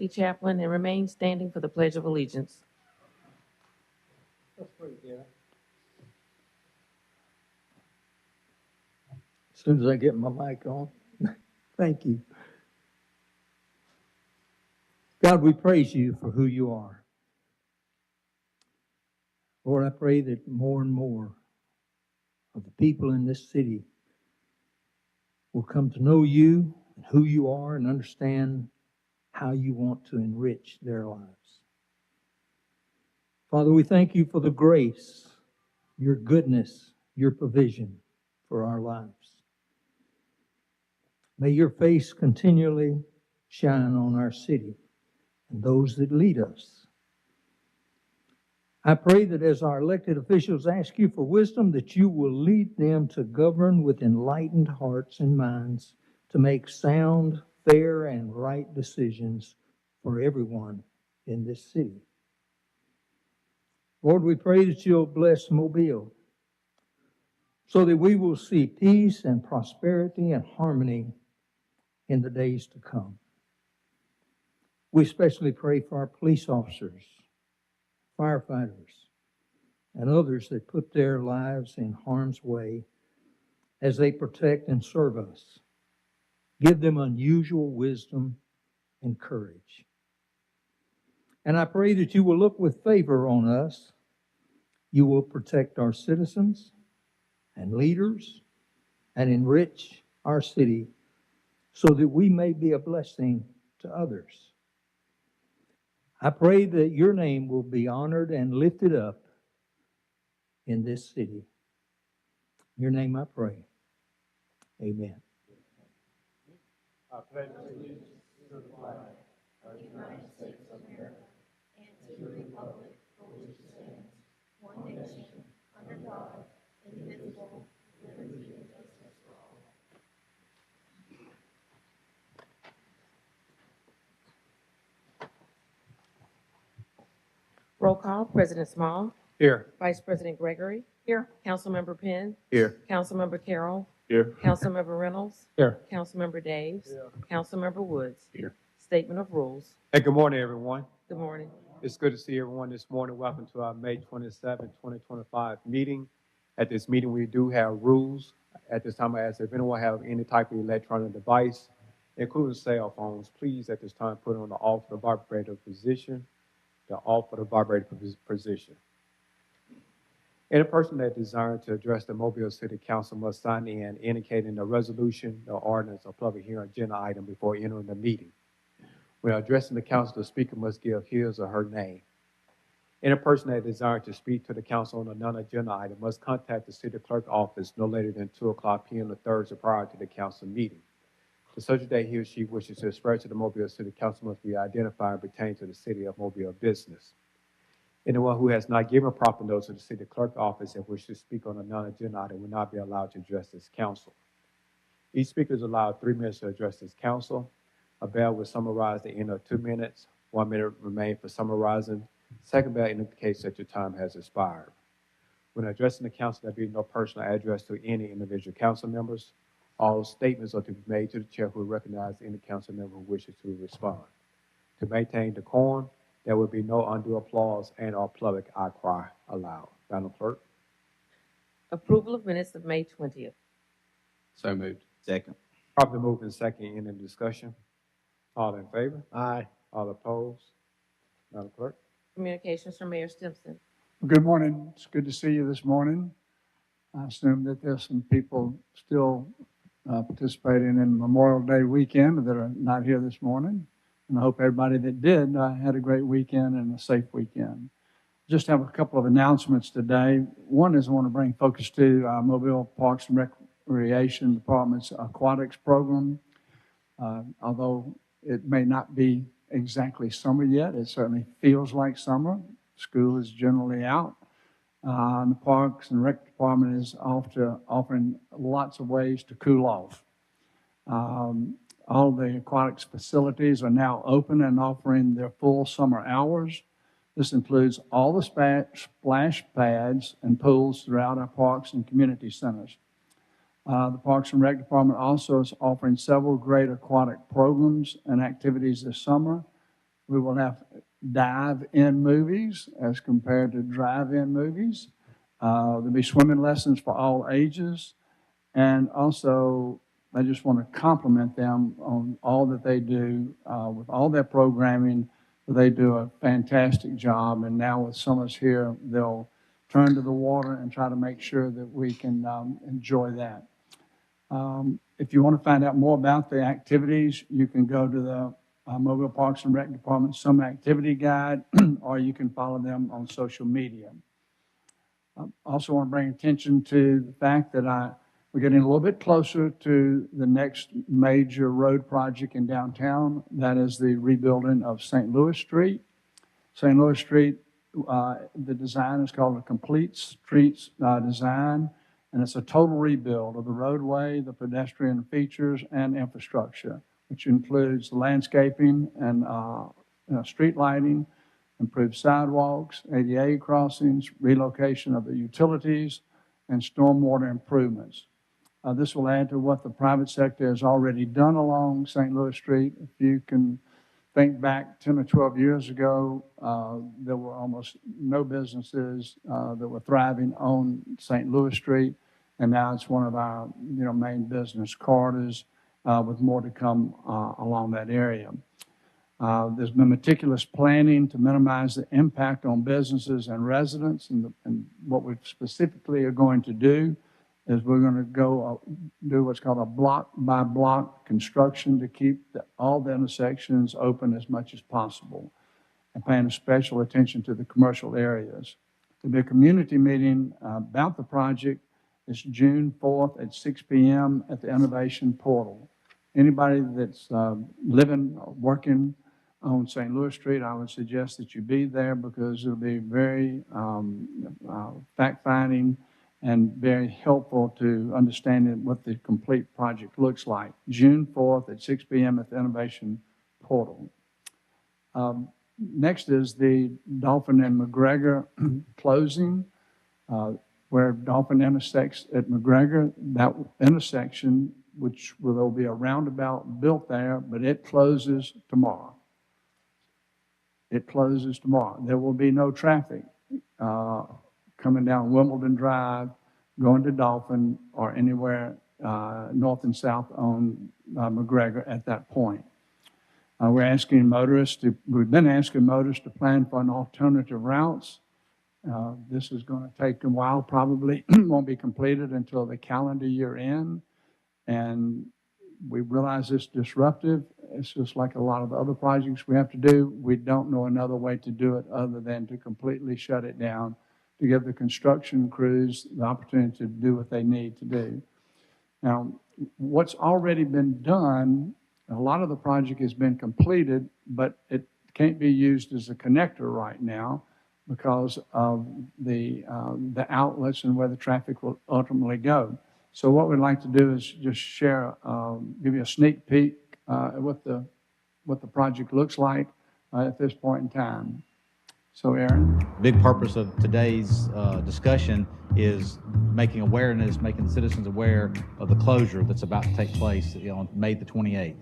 Safety Chaplain, and remain standing for the Pledge of Allegiance. Let's pray together. As soon as I get my mic on. Thank you. God, we praise you for who you are. Lord, I pray that more and more of the people in this city will come to know you and who you are and understand how you want to enrich their lives. Father, we thank you for the grace, your goodness, your provision for our lives. May your face continually shine on our city and those that lead us. I pray that as our elected officials ask you for wisdom, that you will lead them to govern with enlightened hearts and minds to make sound, fair, and right decisions for everyone in this city. Lord, we pray that you'll bless Mobile so that we will see peace and prosperity and harmony in the days to come. We especially pray for our police officers, firefighters, and others that put their lives in harm's way as they protect and serve us. Give them unusual wisdom and courage. And I pray that you will look with favor on us. You will protect our citizens and leaders and enrich our city so that we may be a blessing to others. I pray that your name will be honored and lifted up in this city. In your name I pray. Amen. I pledge allegiance to the flag of the United States of America and to the republic for which it stands, one nation, under God, indivisible, with liberty and justice for all. Roll call. President Small. Here. Vice President Gregory. Here. Councilmember Penn. Here. Councilmember Carroll. Here. Councilmember Reynolds. Here. Councilmember Daves. Here. Councilmember Woods. Here. Statement of rules. Hey, good morning, everyone. Good morning. It's good to see everyone this morning. Welcome to our May 27, 2025 meeting. At this meeting, we do have rules. At this time, I ask if anyone have any type of electronic device, including cell phones, please at this time put it on the off or the vibrator position, the off or the vibrator position. Any person that desires to address the Mobile City Council must sign in indicating the resolution, the ordinance, or public hearing agenda item before entering the meeting. When addressing the council, the speaker must give his or her name. Any person that desires to speak to the council on a non-agenda item must contact the city clerk office no later than 2:00 p.m. the Thursday prior to the council meeting. To such a day he or she wishes to express to the Mobile City Council must be identified and pertain to the city of Mobile business. Anyone who has not given proper notice to the city clerk office and wishes to speak on a non-agenda item will not be allowed to address this council. Each speaker is allowed 3 minutes to address this council. A bell will summarize the end of 2 minutes. 1 minute remains for summarizing. Second bell indicates that your time has expired. When addressing the council, there will be no personal address to any individual council members. All statements are to be made to the chair who recognizes any council member who wishes to respond. To maintain decorum, there will be no undue applause and or public outcry allowed. Madam Clerk. Approval of minutes of May 20th. So moved. Second. Properly moved in second. Any discussion? All in favor? Aye. All opposed? Madam Clerk. Communications from Mayor Stimpson. Good morning. It's good to see you this morning. I assume that there's some people still participating in Memorial Day weekend that are not here this morning. And I hope everybody that did had a great weekend and a safe weekend. Just have a couple of announcements today. One is I want to bring focus to Mobile Parks and Recreation Department's aquatics program. Although it may not be exactly summer yet, it certainly feels like summer. School is generally out. And the Parks and Rec Department is offering lots of ways to cool off. All the aquatics facilities are now open and offering their full summer hours. This includes all the splash pads and pools throughout our parks and community centers. The Parks and Rec Department also is offering several great aquatic programs and activities this summer. We will have dive-in movies as compared to drive-in movies. There'll be swimming lessons for all ages. And also, I just want to compliment them on all that they do with all their programming. They do a fantastic job. And now with summers here, they'll turn to the water and try to make sure that we can enjoy that. If you want to find out more about the activities, you can go to the Mobile Parks and Rec Department Summer Activity Guide, or you can follow them on social media. I also want to bring attention to the fact that we're getting a little bit closer to the next major road project in downtown. That is the rebuilding of St. Louis Street. St. Louis Street, the design is called a complete streets design, and it's a total rebuild of the roadway, the pedestrian features, and infrastructure, which includes landscaping and street lighting, improved sidewalks, ADA crossings, relocation of the utilities, and stormwater improvements. This will add to what the private sector has already done along St. Louis Street. If you can think back 10 or 12 years ago, there were almost no businesses that were thriving on St. Louis Street, and now it's one of our main business corridors with more to come along that area. There's been meticulous planning to minimize the impact on businesses and residents, and what we specifically are going to do is we're going to go do what's called a block-by-block construction to keep all the intersections open as much as possible, and paying special attention to the commercial areas. There'll be a community meeting about the project. It's June 4th at 6 p.m. at the Innovation Portal. Anybody that's living or working on St. Louis Street, I would suggest that you be there because it'll be very fact-finding and very helpful to understanding what the complete project looks like. June 4th at 6 p.m. at the Innovation Portal. Next is the Dolphin and McGregor closing, where Dolphin intersects at McGregor. That intersection, which there'll be a roundabout built there, but it closes tomorrow. It closes tomorrow. There will be no traffic coming down Wimbledon Drive, going to Dolphin, or anywhere north and south on McGregor at that point. We've been asking motorists to plan for an alternative routes. This is going to take a while, probably won't be completed until the calendar year end. And we realize it's disruptive. It's just like a lot of the other projects we have to do. We don't know another way to do it other than to completely shut it down, to give the construction crews the opportunity to do what they need to do. Now, what's already been done, a lot of the project has been completed, but it can't be used as a connector right now because of the outlets and where the traffic will ultimately go. So what we'd like to do is just share, give you a sneak peek at what the project looks like at this point in time. So Aaron? Big purpose of today's discussion is making citizens aware of the closure that's about to take place on May the 28th.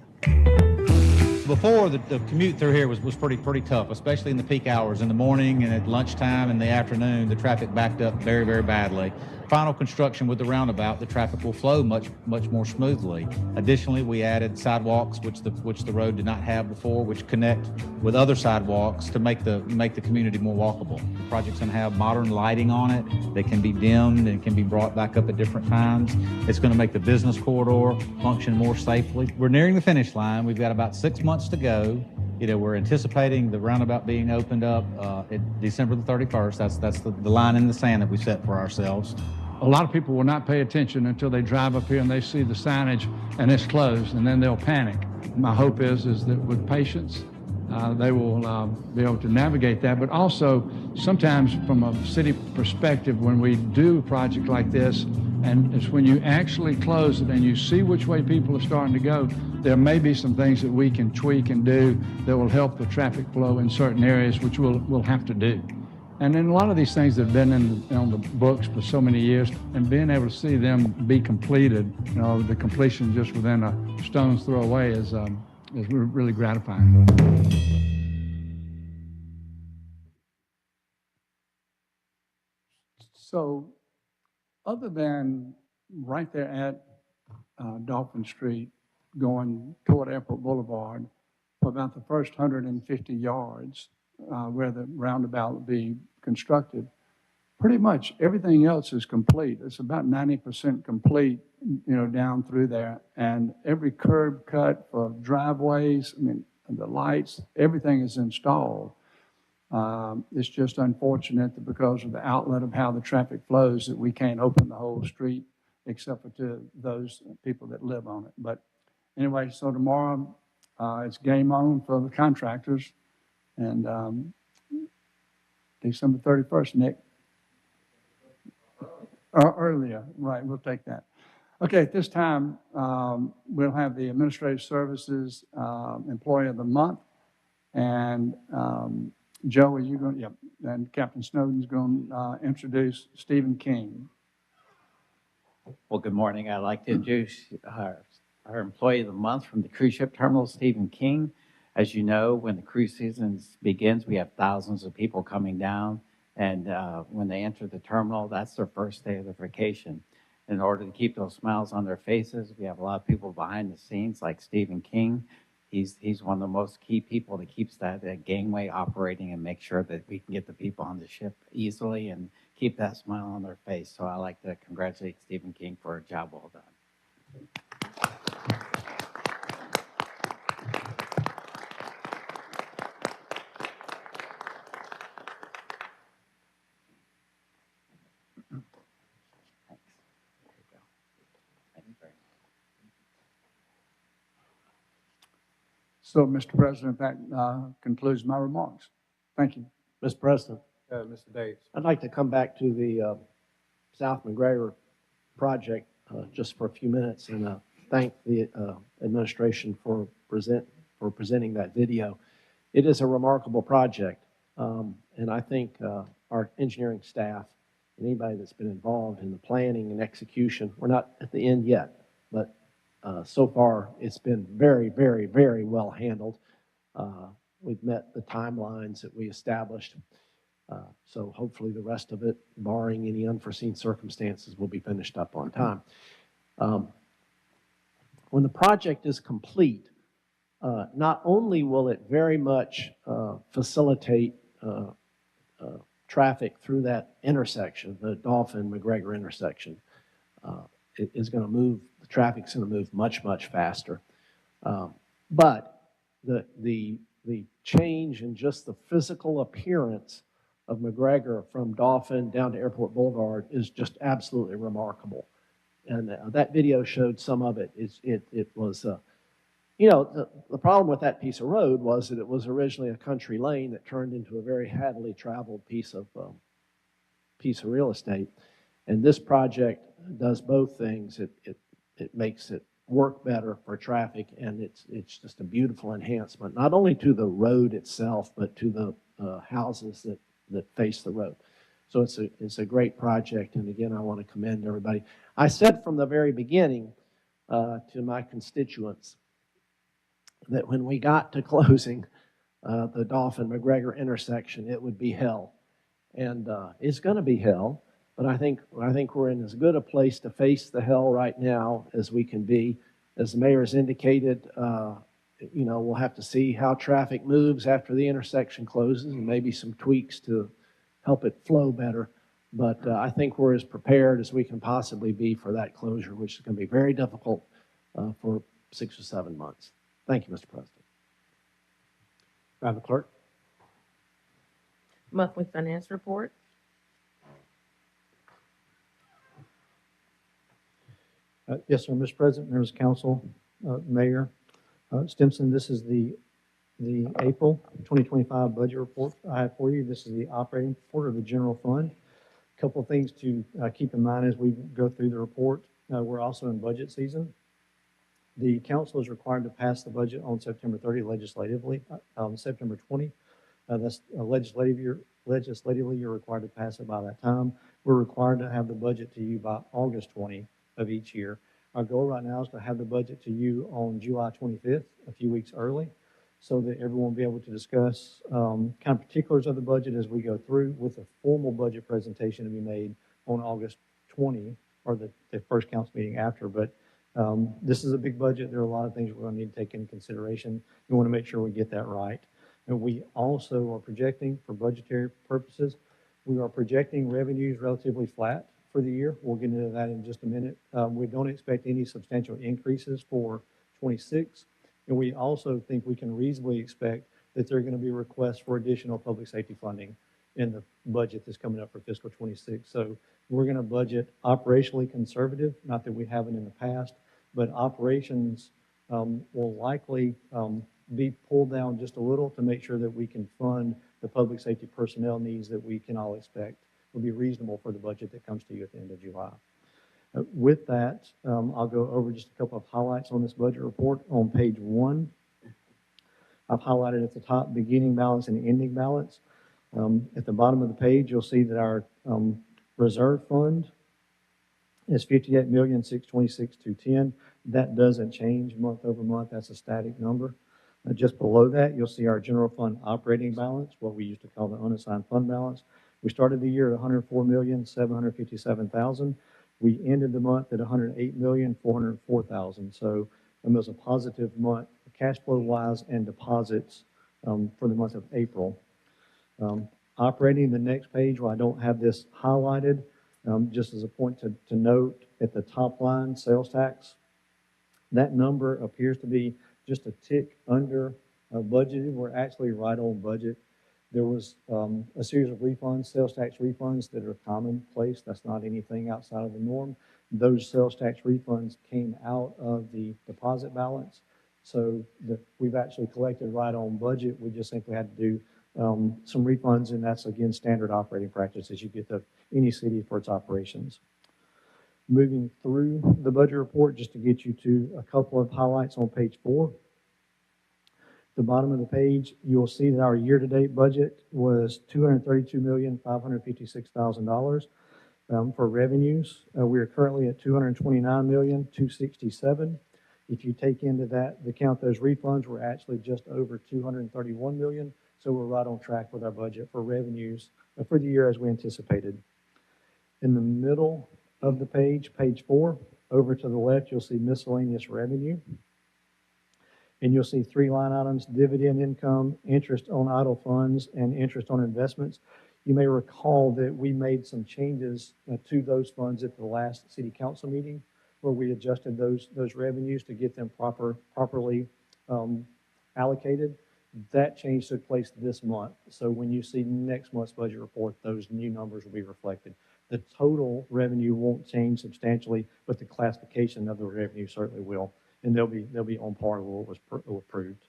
Before, the commute through here was pretty tough, especially in the peak hours in the morning and at lunchtime and the afternoon. The traffic backed up very, very badly. Final construction with the roundabout, the traffic will flow much more smoothly. Additionally, we added sidewalks, which the road did not have before, which connect with other sidewalks to make the community more walkable. The project's going to have modern lighting on it that can be dimmed and can be brought back up at different times. It's going to make the business corridor function more safely. We're nearing the finish line. We've got about 6 months to go. We're anticipating the roundabout being opened up at December the 31st. That's the line in the sand that we set for ourselves. A lot of people will not pay attention until they drive up here and they see the signage and it's closed, and then they'll panic. My hope is that with patience, they will be able to navigate that. But also, sometimes from a city perspective, when we do a project like this, and it's when you actually close it and you see which way people are starting to go, there may be some things that we can tweak and do that will help the traffic flow in certain areas, which we'll have to do. And then a lot of these things that have been on the books for so many years, and being able to see them be completed, the completion just within a stone's throw away is really gratifying. So other than right there at Dolphin Street going toward Airport Boulevard, for about the first 150 yards where the roundabout will be constructed, pretty much everything else is complete. It's about 90% complete, down through there. And every curb cut for driveways, the lights, everything is installed. It's just unfortunate that because of the outlet of how the traffic flows that we can't open the whole street except for to those people that live on it. But anyway, so tomorrow it's game on for the contractors. And December 31st, Nick. Earlier, right, we'll take that. Okay, at this time, we'll have the Administrative Services Employee of the Month. And Joe, are you going to, yep, and Captain Snowden's going to introduce Stephen King. Well, good morning. I'd like to introduce our Employee of the Month from the cruise ship terminal, Stephen King. As you know, when the cruise season begins, we have thousands of people coming down. And when they enter the terminal, that's their first day of their vacation. In order to keep those smiles on their faces, we have a lot of people behind the scenes like Stephen King. He's one of the most key people that keeps that gangway operating and make sure that we can get the people on the ship easily and keep that smile on their face. So I like to congratulate Stephen King for a job well done. So, Mr. President, that concludes my remarks. Thank you. Mr. President, Mr. Davis. I'd like to come back to the South McGregor project just for a few minutes and thank the administration for presenting that video. It is a remarkable project, and I think our engineering staff and anybody that's been involved in the planning and execution, we're not at the end yet, but so far it's been very, very, very well handled. We've met the timelines that we established. So hopefully the rest of it, barring any unforeseen circumstances, will be finished up on time. When the project is complete, not only will it very much facilitate traffic through that intersection, the Dolphin-McGregor intersection, it is going to move, the traffic's going to move much, much faster. But the change in just the physical appearance of McGregor from Dolphin down to Airport Boulevard is just absolutely remarkable. And that video showed some of it. It was, the problem with that piece of road was that it was originally a country lane that turned into a very heavily traveled piece of real estate. And this project does both things. It makes it work better for traffic, and it's just a beautiful enhancement, not only to the road itself, but to the houses that face the road. So it's a great project, and again, I want to commend everybody. I said from the very beginning to my constituents that when we got to closing the Dolphin-McGregor intersection, it would be hell. And it's going to be hell, but I think we're in as good a place to face the hell right now as we can be. As the mayor has indicated, we'll have to see how traffic moves after the intersection closes and maybe some tweaks to help it flow better. But I think we're as prepared as we can possibly be for that closure, which is going to be very difficult for 6 or 7 months. Thank you, Mr. President. Madam Clerk. Monthly finance report. Yes, sir, Mr. President, members of council, Mayor Stimson, this is the April 2025 budget report I have for you. This is the operating report of the general fund. A couple of things to keep in mind as we go through the report. We're also in budget season. The council is required to pass the budget on September 30 legislatively. September 20, that's legislatively you're required to pass it by that time. We're required to have the budget to you by August 20 of each year. Our goal right now is to have the budget to you on July 25th, a few weeks early, so that everyone will be able to discuss kind of particulars of the budget as we go through, with a formal budget presentation to be made on August 20, or the first council meeting after. But this is a big budget. There are a lot of things we're going to need to take into consideration. We want to make sure we get that right. And we also are projecting, for budgetary purposes, we are projecting revenues relatively flat for the year. We'll get into that in just a minute. We don't expect any substantial increases for 26. And we also think we can reasonably expect that there are going to be requests for additional public safety funding in the budget that's coming up for fiscal 26. So we're going to budget operationally conservative, not that we haven't in the past, but operations will likely be pulled down just a little to make sure that we can fund the public safety personnel needs that we can all expect will be reasonable for the budget that comes to you at the end of July. With that, I'll go over just a couple of highlights on this budget report. On page 1, I've highlighted at the top beginning balance and ending balance. At the bottom of the page, you'll see that our reserve fund is $58,626,210. That doesn't change month over month. That's a static number. Just below that, you'll see our general fund operating balance, what we used to call the unassigned fund balance. We started the year at $104,757,000. We ended the month at $108,404,000. So it was a positive month, cash flow wise and deposits for the month of April. Operating the next page, where I don't have this highlighted, just as a point to note, at the top line, sales tax, that number appears to be just a tick under budgeted. We're actually right on budget. There was a series of refunds, sales tax refunds that are commonplace. That's not anything outside of the norm. Those sales tax refunds came out of the deposit balance. So we've actually collected right on budget. We just simply had to do some refunds, and that's, again, standard operating practice as you get to any city for its operations. Moving through the budget report, just to get you to a couple of highlights on page 4. The bottom of the page, you'll see that our year-to-date budget was $232,556,000 for revenues. We are currently at $229,267,000. If you take into that, the count those refunds, we're actually just over $231 million. So we're right on track with our budget for revenues for the year as we anticipated. In the middle of the page, page 4, over to the left, you'll see miscellaneous revenue. And you'll see 3 line items: dividend income, interest on idle funds, and interest on investments. You may recall that we made some changes to those funds at the last city council meeting, where we adjusted those revenues to get them properly allocated. That change took place this month. So when you see next month's budget report, those new numbers will be reflected. The total revenue won't change substantially, but the classification of the revenue certainly will. And they'll be on par with what was approved.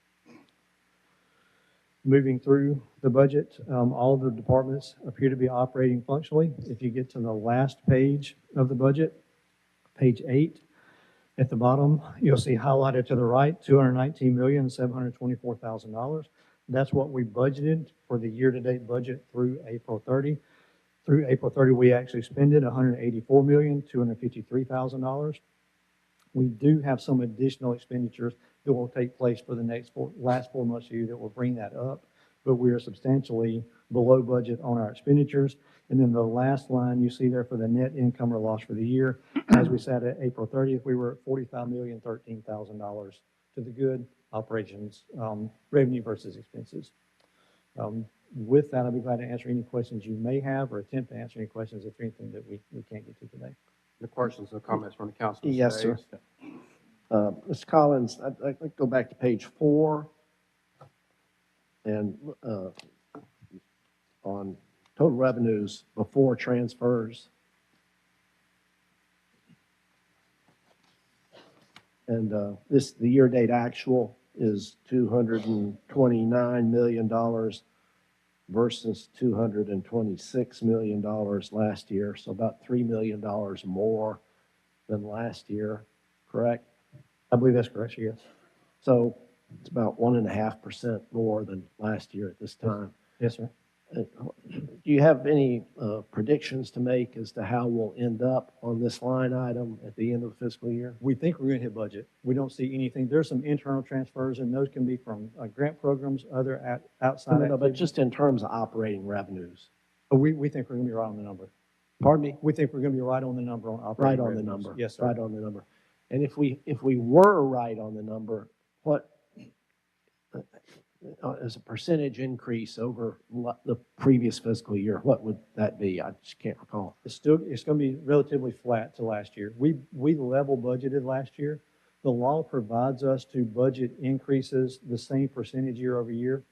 Moving through the budget, all of the departments appear to be operating functionally. If you get to the last page of the budget, page 8, at the bottom, you'll see highlighted to the right, $219,724,000. That's what we budgeted for the year-to-date budget through April 30. Through April 30, we actually spended $184,253,000. We do have some additional expenditures that will take place for the last 4 months of the year that will bring that up, but we are substantially below budget on our expenditures. And then the last line you see there for the net income or loss for the year, as we said at April 30th, we were at $45,013,000 to the good operations, revenue versus expenses. With that, I'll be glad to answer any questions you may have or attempt to answer any questions if anything that we can't get to today. The questions or comments from the council? Yes, sir. Mr. Collins, I'd like to go back to page 4 and on total revenues before transfers. And the year-to-date actual is $229 million versus $226 million last year, so about $3 million more than last year, correct? I believe that's correct, yes. So it's about 1.5% more than last year at this time. Yes, sir. Do you have any predictions to make as to how we'll end up on this line item at the end of the fiscal year? We think we're going to hit budget. We don't see anything. There's some internal transfers, and those can be from grant programs, other outside No, but activities. just in terms of operating revenues. We think we're going to be right on the number. Pardon me? We think we're going to be right on the number on Right operating on the revenues. number. Yes, sir. Right on the number. And if we were right on the number, what, as a percentage increase over the previous fiscal year, what would that be? I just can't recall. It's going to be relatively flat to last year. We level budgeted last year. The law provides us to budget increases the same percentage year over year.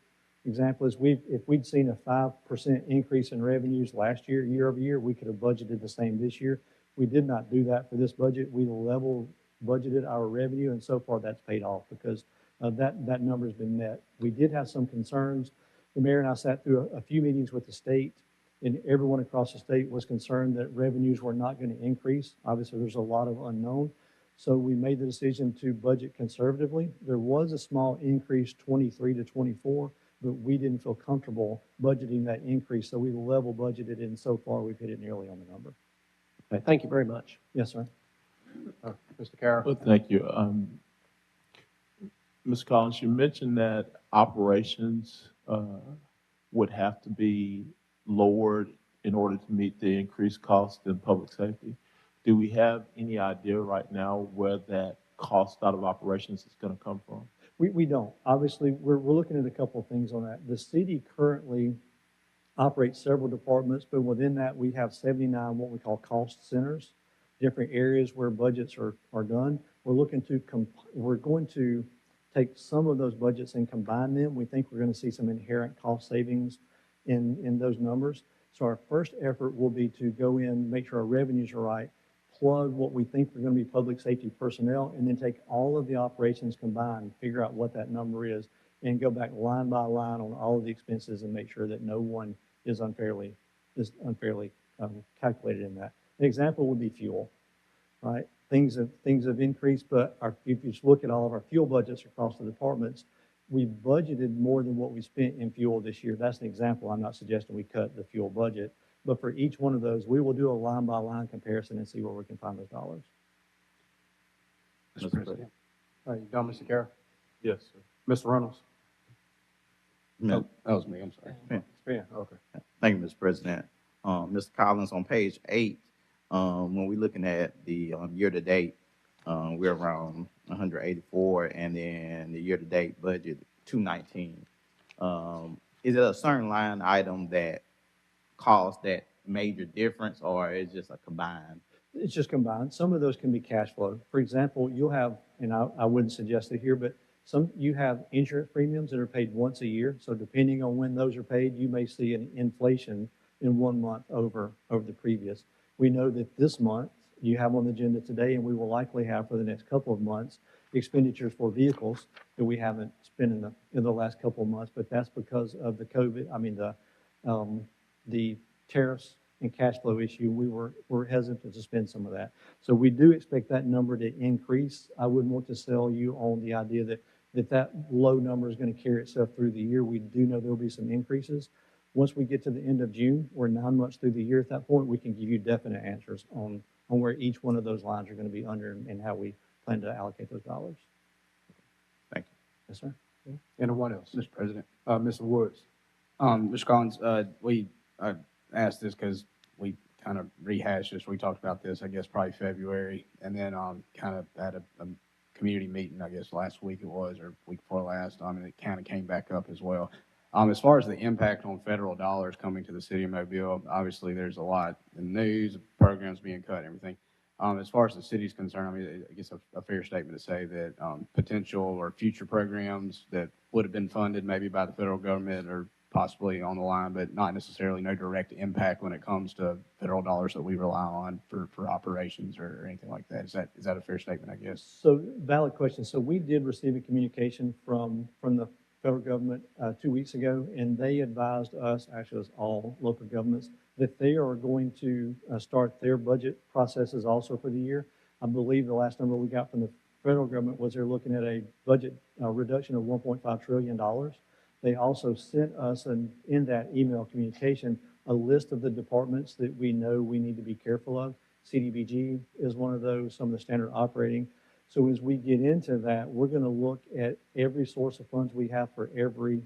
Example is if we'd seen a 5% increase in revenues last year, year over year, we could have budgeted the same this year. We did not do that for this budget. We level budgeted our revenue, and so far that's paid off because that number has been met. We did have some concerns. The mayor and I sat through a few meetings with the state, and everyone across the state was concerned that revenues were not going to increase. Obviously, there's a lot of unknown. So we made the decision to budget conservatively. There was a small increase 23 to 24, but we didn't feel comfortable budgeting that increase. So we level budgeted, and so far we've hit it nearly on the number. Okay, thank you very much. Yes, sir. Mr. Carroll? Well, thank you. Ms. Collins, you mentioned that operations would have to be lowered in order to meet the increased cost in public safety. Do we have any idea right now where that cost out of operations is going to come from? We don't. Obviously, we're looking at a couple of things on that. The city currently operates several departments, but within that, we have 79 what we call cost centers, different areas where budgets are done. We're going to take some of those budgets and combine them. We think we're going to see some inherent cost savings in those numbers. So our first effort will be to go in, make sure our revenues are right, plug what we think are going to be public safety personnel, and then take all of the operations combined, figure out what that number is, and go back line by line on all of the expenses and make sure that no one is unfairly calculated in that. An example would be fuel, right? Things have increased, but if you just look at all of our fuel budgets across the departments, we budgeted more than what we spent in fuel this year. That's an example. I'm not suggesting we cut the fuel budget, but for each one of those, we will do a line-by-line comparison and see where we can find those dollars. Mr. President. All right, you done, Mr. Carroll? Yes, sir. Mr. Reynolds? No, that was me, I'm sorry. Yeah, okay. Thank you, Mr. President. Mr. Collins, on page 8, when we're looking at the year-to-date, we're around 184, and then the year-to-date budget, 219. Is it a certain line item that caused that major difference, or is it just a combined? It's just combined. Some of those can be cash flow. For example, you'll have, and I wouldn't suggest it here, but you have insurance premiums that are paid once a year. So depending on when those are paid, you may see an inflation in 1 month over the previous. We know that this month you have on the agenda today, and we will likely have for the next couple of months, expenditures for vehicles that we haven't spent in the last couple of months, but that's because of the COVID, the tariffs and cash flow issue. We're hesitant to spend some of that. So we do expect that number to increase. I wouldn't want to sell you on the idea that low number is going to carry itself through the year. We do know there'll be some increases. Once we get to the end of June, we're 9 months through the year. At that point, we can give you definite answers on where each one of those lines are going to be under and how we plan to allocate those dollars. Thank you. Yes, sir. Anyone else? Mr. President. Mr. Woods? Mr. Collins, we asked this because we kind of rehashed this. We talked about this, I guess, probably February, and then kind of had a community meeting, I guess, last week it was, or week before last, and it kind of came back up as well. As far as the impact on federal dollars coming to the city of Mobile, obviously there's a lot in the news, programs being cut, everything. As far as the city's concerned, I guess a fair statement to say that potential or future programs that would have been funded maybe by the federal government or possibly on the line, but not necessarily no direct impact when it comes to federal dollars that we rely on for operations or anything like that. Is that a fair statement, I guess? So valid question. So we did receive a communication from the federal government 2 weeks ago, and they advised us, actually as all local governments, that they are going to start their budget processes also for the year. I believe the last number we got from the federal government was they're looking at a budget reduction of $1.5 trillion. They also sent us, in that email communication, a list of the departments that we know we need to be careful of. CDBG is one of those, some of the standard operating. So as we get into that, we're going to look at every source of funds we have for every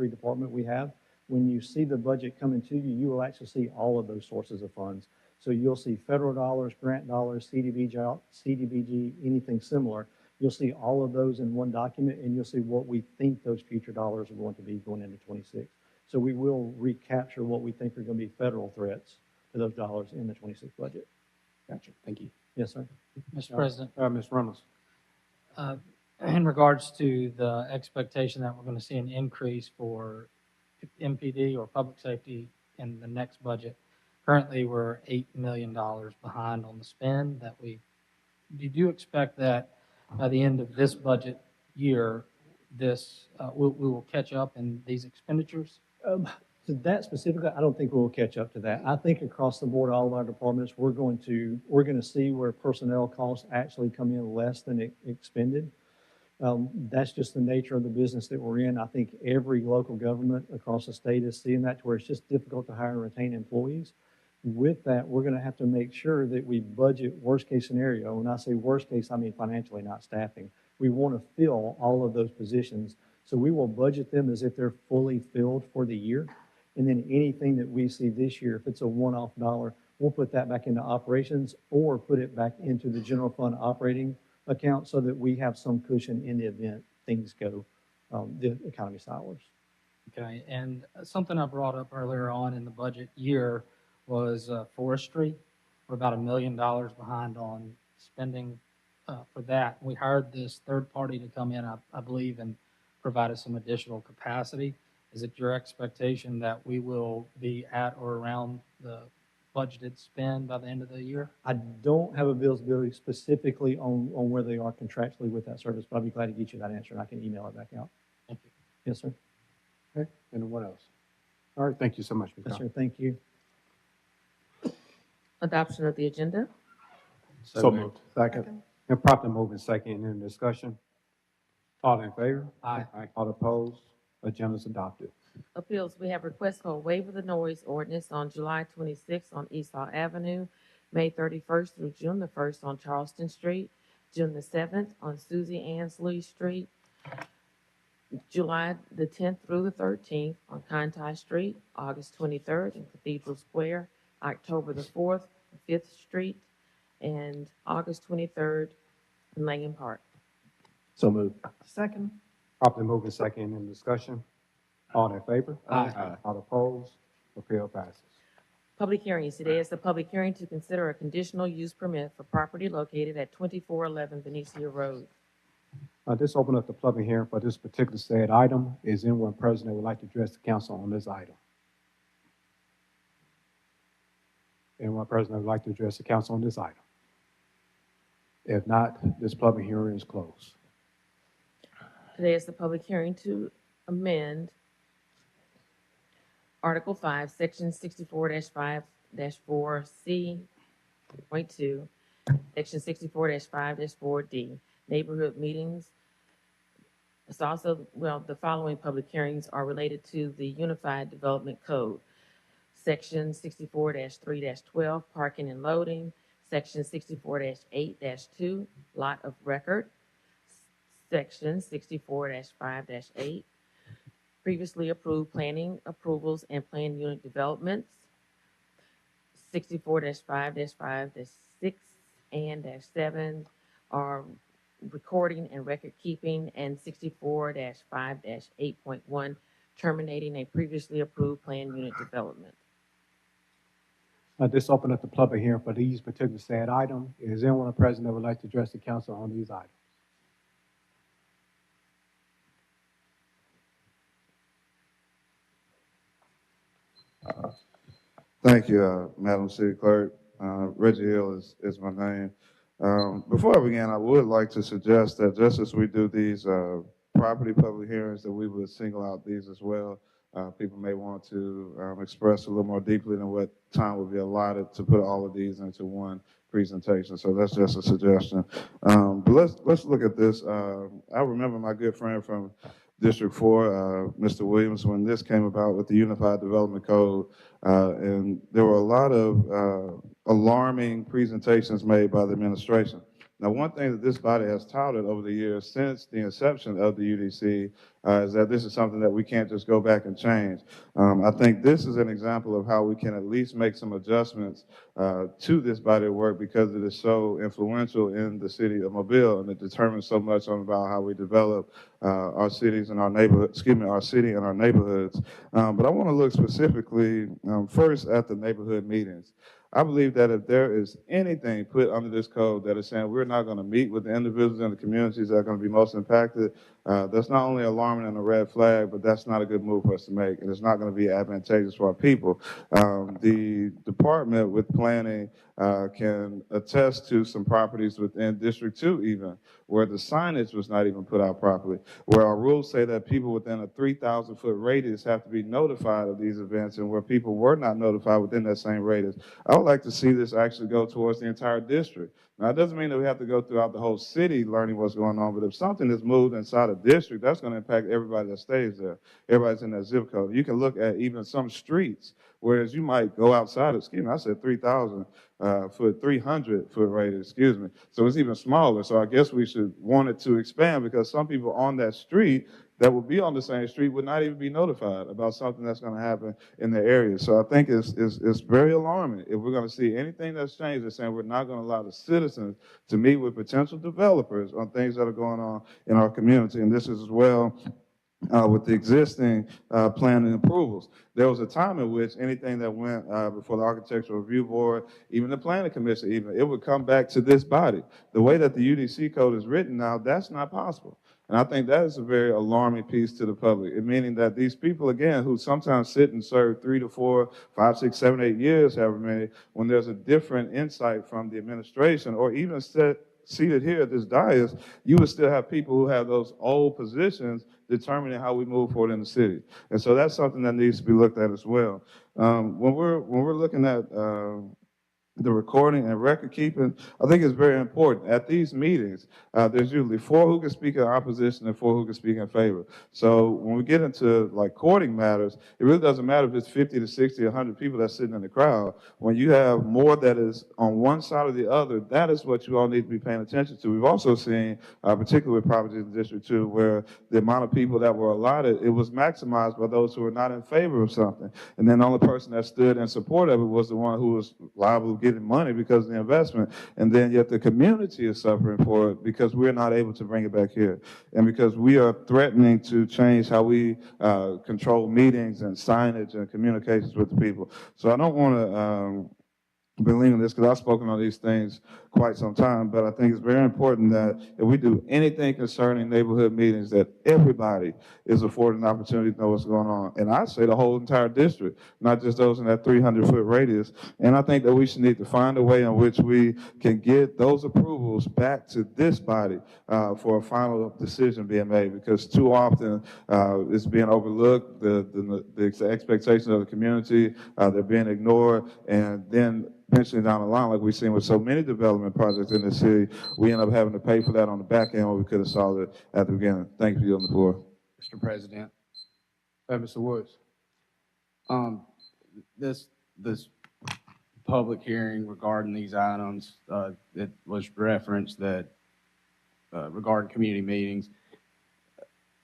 department we have. When you see the budget coming to you, you will actually see all of those sources of funds. So you'll see federal dollars, grant dollars, CDBG, anything similar. You'll see all of those in one document, and you'll see what we think those future dollars are going to be going into 26. So we will recapture what we think are going to be federal threats to those dollars in the 26 budget. Gotcha. Thank you. Yes, sir. Mr. President, Ms. Reynolds. in regards to the expectation that we're going to see an increase for MPD or public safety in the next budget, currently we're $8 million behind on the spend that you do expect that by the end of this budget year, we will catch up in these expenditures? To that specifically, I don't think we'll catch up to that. I think across the board, all of our departments, we're going to see where personnel costs actually come in less than expended. That's just the nature of the business that we're in. I think every local government across the state is seeing that, to where it's just difficult to hire and retain employees. With that, we're going to have to make sure that we budget worst case scenario. When I say worst case, I mean financially, not staffing. We want to fill all of those positions. So we will budget them as if they're fully filled for the year. And then anything that we see this year, if it's a one-off dollar, we'll put that back into operations or put it back into the general fund operating account so that we have some cushion in the event things go the economy sours. Okay, and something I brought up earlier on in the budget year was forestry. We're about $1 million behind on spending for that. We hired this third party to come in, I believe, and provide us some additional capacity. Is it your expectation that we will be at or around the budgeted spend by the end of the year? I don't have a visibility specifically on where they are contractually with that service, but I'd be glad to get you that answer, and I can email it back out. Thank you. Yes, sir. Okay, anyone else? All right, thank you so much, Ms. Yes, Collins. sir. Thank you. Adoption of the agenda. So moved. Second. And properly moving second in discussion. All in favor? Aye. All opposed? Agenda is adopted. Appeals, we have requests for a waiver of the noise ordinance on July 26th on Esau Avenue, May 31st through June the 1st on Charleston Street, June the 7th on Susie Ansley Street, July the 10th through the 13th on Conti Street, August 23rd in Cathedral Square, October the 4th on 5th Street, and August 23rd in Langham Park. So moved. Second. Properly moving second in discussion. All in favor? Aye. All opposed? Appeal passes. Public hearings. Today is the public hearing to consider a conditional use permit for property located at 2411 Benicia Road. This open up the public hearing for this particular said item. Is anyone present that would like to address the council on this item? Anyone present that would like to address the council on this item? If not, this public hearing is closed. Today is the public hearing to amend Article 5, Section 64-5-4C.2, Section 64-5-4D, neighborhood meetings. It's also, the following public hearings are related to the Unified Development Code. Section 64-3-12, parking and loading. Section 64-8-2, lot of record. Section 64-5-8, previously approved planning approvals and plan unit developments. 64-5-5-6 and -7 are recording and record keeping, and 64-5-8.1, terminating a previously approved plan unit development. This open up the public hearing for these particular said item. Is anyone present that would like to address the council on these items? Thank you, Madam City Clerk. Reggie Hill is my name. Before I begin, I would like to suggest that just as we do these property public hearings, that we would single out these as well. People may want to express a little more deeply than what time would be allotted to put all of these into one presentation. So that's just a suggestion. But let's look at this. I remember my good friend from District 4, Mr. Williams, when this came about with the Unified Development Code, and there were a lot of alarming presentations made by the administration. Now, one thing that this body has touted over the years since the inception of the UDC is that this is something that we can't just go back and change. I think this is an example of how we can at least make some adjustments to this body of work because it is so influential in the city of Mobile, and it determines so much on about how we develop our cities and our neighborhood, our city and our neighborhoods. But I want to look specifically first at the neighborhood meetings. I believe that if there is anything put under this code that is saying we're not going to meet with the individuals in the communities that are going to be most impacted, that's not only alarming and a red flag, but that's not a good move for us to make, and it's not going to be advantageous for our people. The department with planning can attest to some properties within District 2 even, where the signage was not even put out properly, where our rules say that people within a 3,000-foot radius have to be notified of these events, and where people were not notified within that same radius. I would like to see this actually go towards the entire district. Now, it doesn't mean that we have to go throughout the whole city learning what's going on, but if something is moved inside a district, that's going to impact everybody that stays there. Everybody's in that zip code. You can look at even some streets, whereas you might go outside, I said 3,000 foot, 300-foot radius, So it's even smaller. So I guess we should want it to expand because some people on that street that would be on the same street would not even be notified about something that's going to happen in their area. So I think it's very alarming if we're going to see anything that's changed. They're saying we're not going to allow the citizens to meet with potential developers on things that are going on in our community. And this is as well with the existing planning approvals. There was a time in which anything that went before the Architectural Review Board, even the Planning Commission, even, it would come back to this body. The way that the UDC code is written now, that's not possible. And I think that is a very alarming piece to the public, meaning that these people, again, who sometimes sit and serve 3 to 4, 5, 6, 7, 8 years, however many, when there's a different insight from the administration or even seated here at this dais, you would still have people who have those old positions determining how we move forward in the city. And so that's something that needs to be looked at as well. When we're looking at the recording and record keeping, I think it's very important. At these meetings, there's usually 4 who can speak in opposition and 4 who can speak in favor. So when we get into like courting matters, it really doesn't matter if it's 50 to 60, 100 people that's sitting in the crowd. When you have more that is on one side or the other, that is what you all need to be paying attention to. We've also seen, particularly with properties in District 2, where the amount of people that were allotted, it was maximized by those who were not in favor of something. And then the only person that stood in support of it was the one who was liable to getting money because of the investment, and then yet the community is suffering for it because we're not able to bring it back here, and because we are threatening to change how we control meetings and signage and communications with the people. So I don't want to believe in this because I've spoken on these things quite some time, but I think it's very important that if we do anything concerning neighborhood meetings, that everybody is afforded an opportunity to know what's going on. And I say the whole entire district, not just those in that 300-foot radius. And I think that we should need to find a way in which we can get those approvals back to this body for a final decision being made, because too often it's being overlooked, the expectations of the community, they're being ignored, and then eventually down the line, like we've seen with so many development projects in the city, we end up having to pay for that on the back end when we could have solved it at the beginning. Thank you on the floor. Mr. President. Mr. Woods. This public hearing regarding these items, it was referenced that regarding community meetings.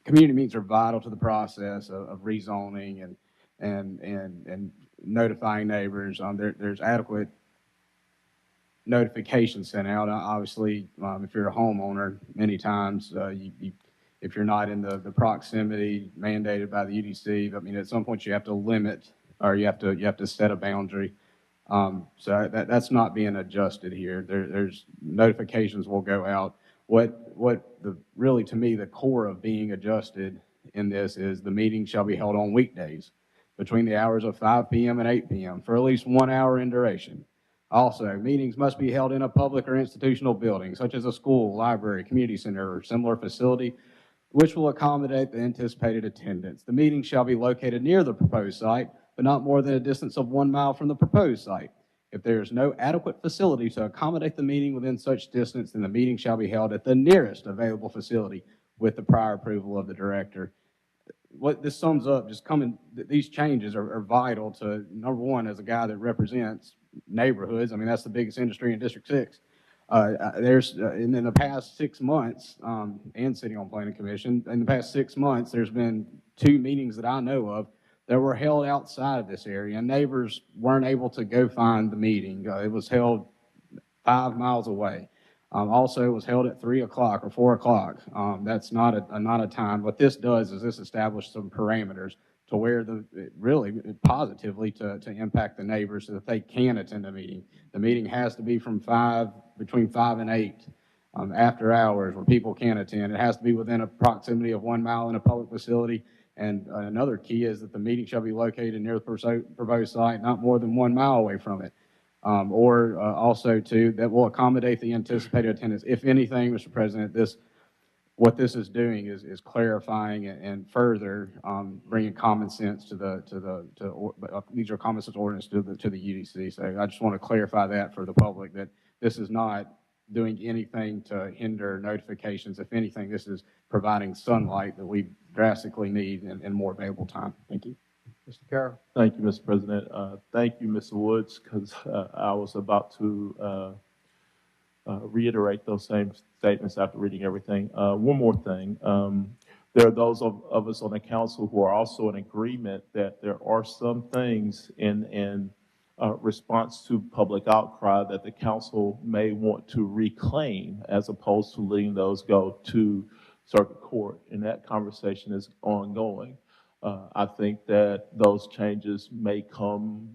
Community meetings are vital to the process of rezoning and notifying neighbors. There's adequate notification sent out. Obviously, if you're a homeowner, many times if you're not in the proximity mandated by the UDC, I mean, at some point you have to limit, or you have to set a boundary. So that's not being adjusted here. There's notifications will go out. Really, to me, the core of being adjusted in this is the meeting shall be held on weekdays between the hours of 5 p.m. and 8 p.m. for at least 1 hour in duration. Also, meetings must be held in a public or institutional building, such as a school, library, community center, or similar facility, which will accommodate the anticipated attendance. The meeting shall be located near the proposed site, but not more than a distance of 1 mile from the proposed site. If there is no adequate facility to accommodate the meeting within such distance, then the meeting shall be held at the nearest available facility with the prior approval of the director. What this sums up, these changes are vital to, number one, as a guy that represents neighborhoods. I mean, that's the biggest industry in District 6. And in the past 6 months, and sitting on planning commission, in the past 6 months, there's been 2 meetings that I know of that were held outside of this area. And neighbors weren't able to go find the meeting. It was held 5 miles away. Also, it was held at 3 o'clock or 4 o'clock. That's not a time. What this does is this establishes some parameters to where really positively to impact the neighbors so that they can attend a meeting. The meeting has to be between 5 and 8, after hours where people can attend. It has to be within a proximity of 1 mile in a public facility. And another key is that the meeting shall be located near the proposed site, not more than 1 mile away from it. Also too, that will accommodate the anticipated attendance. If anything, Mr. President, what this is doing is clarifying and further bringing common sense these are common sense ordinance to the UDC. So I just want to clarify that for the public, that this is not doing anything to hinder notifications. If anything, this is providing sunlight that we drastically need in more available time. Thank you. Mr. Carroll? Thank you, Mr. President. Thank you, Mr. Woods, because I was about to reiterate those same statements after reading everything. One more thing. There are those of us on the council who are also in agreement that there are some things in response to public outcry that the council may want to reclaim as opposed to letting those go to circuit court. And that conversation is ongoing. I think that those changes may come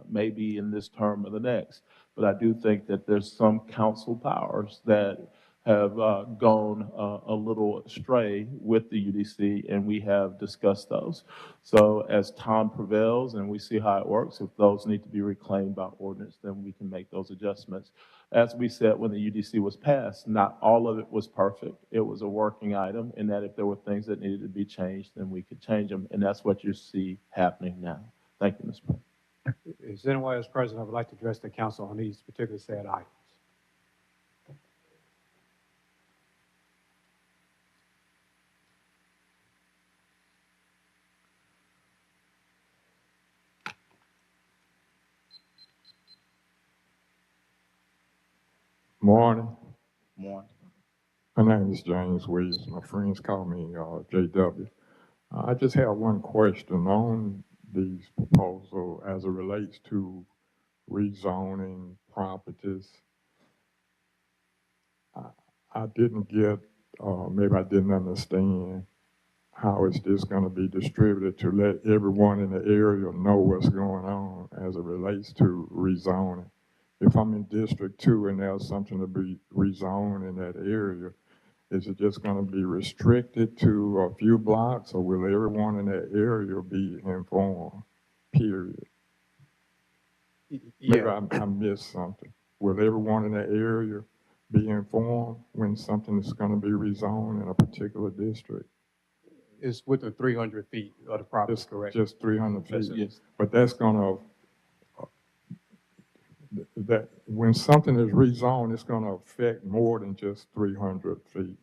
maybe in this term or the next, but I do think that there's some council powers that have gone a little astray with the UDC, and we have discussed those. So as time prevails and we see how it works, if those need to be reclaimed by ordinance, then we can make those adjustments. As we said when the UDC was passed, not all of it was perfect. It was a working item, and that if there were things that needed to be changed, then we could change them, and that's what you see happening now. Thank you, Mr. President. Is there anyone else present who would like to address the council on these particular said items? Morning. Morning. My name is James Williams. My friends call me JW. I just have one question on these proposals as it relates to rezoning properties. I didn't get, maybe I didn't understand how is this going to be distributed to let everyone in the area know what's going on as it relates to rezoning. If I'm in District 2 and there's something to be rezoned in that area, is it just going to be restricted to a few blocks, or will everyone in that area be informed, period? Maybe I missed something. Will everyone in that area be informed when something is going to be rezoned in a particular district? It's within 300 feet of the property, correct? Just 300 feet? Yes. But that's going to, that when something is rezoned, it's going to affect more than just 300 feet.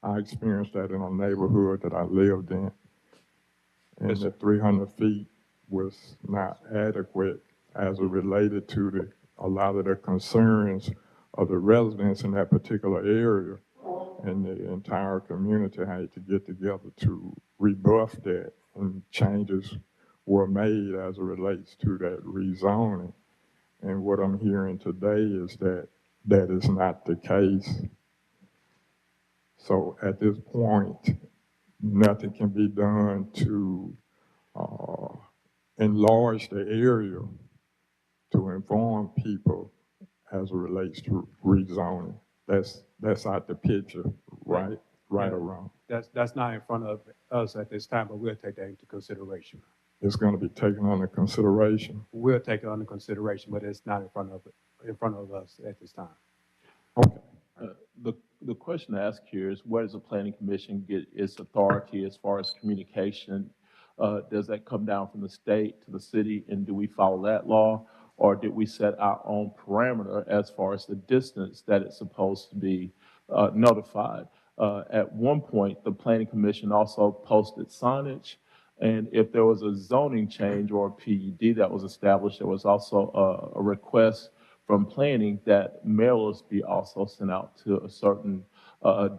I experienced that in a neighborhood that I lived in, and the 300 feet was not adequate as it related to a lot of the concerns of the residents in that particular area, and the entire community had to get together to rebuff that, and changes were made as it relates to that rezoning. And what I'm hearing today is that that is not the case. So at this point, nothing can be done to enlarge the area to inform people as it relates to rezoning. That's out the picture, right? Right or wrong? That's not in front of us at this time, but we'll take that into consideration. It's going to be taken under consideration. We'll take it under consideration, but it's not in front of us at this time. Okay. The question to ask here is, where does the Planning Commission get its authority as far as communication? Does that come down from the state to the city, and do we follow that law? Or did we set our own parameter as far as the distance that it's supposed to be notified? At one point, the Planning Commission also posted signage, and if there was a zoning change or a PUD that was established, there was also a request from planning that mailers be also sent out to a certain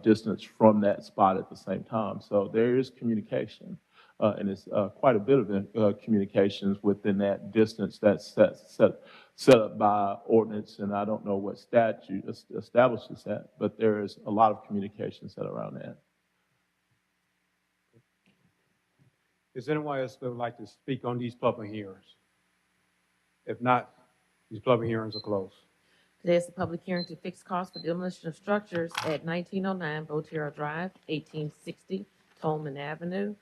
distance from that spot at the same time. So there is communication, and it's quite a bit of communications within that distance that's set up by ordinance, and I don't know what statute establishes that, but there is a lot of communication set around that. Is anyone else that would like to speak on these public hearings? If not, these public hearings are closed. Today is the public hearing to fix costs for demolition of structures at 1909 Boterra Drive, 1860 Tolman Avenue,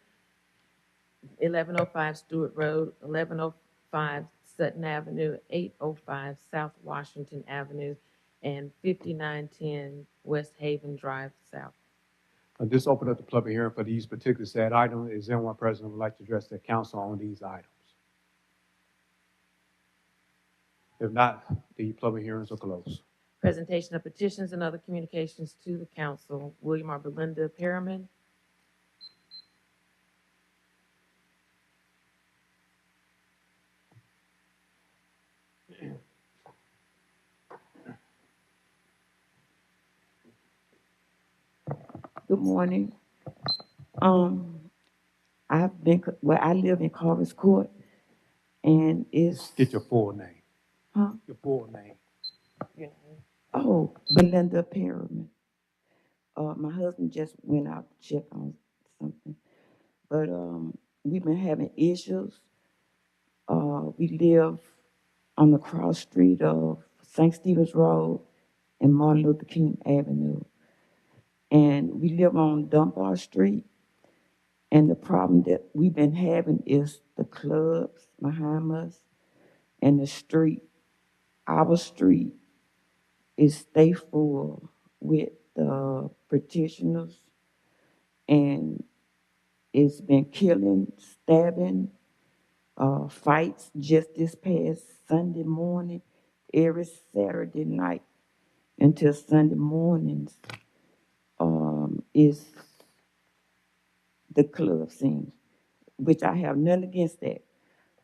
1105 Stewart Road, 1105 Sutton Avenue, 805 South Washington Avenue, and 5910 West Haven Drive South. This opened up the public hearing for these particular said items. Is anyone present who would like to address the council on these items? If not, the public hearings are closed. Presentation of petitions and other communications to the council. William or Belinda Perriman. Good morning. I live in Carver's Court, and it's. Get your full name. Huh? Your full name. Oh, Belinda Perriman. My husband just went out to check on something, but we've been having issues. We live on the cross street of St. Stephen's Road and Martin Luther King Avenue. And we live on Dunbar Street. And the problem that we've been having is the clubs behind us and the street. Our street is stay full with the petitioners, and it's been killing, stabbing, fights just this past Sunday morning, every Saturday night until Sunday mornings. Is the club scene, which I have nothing against that,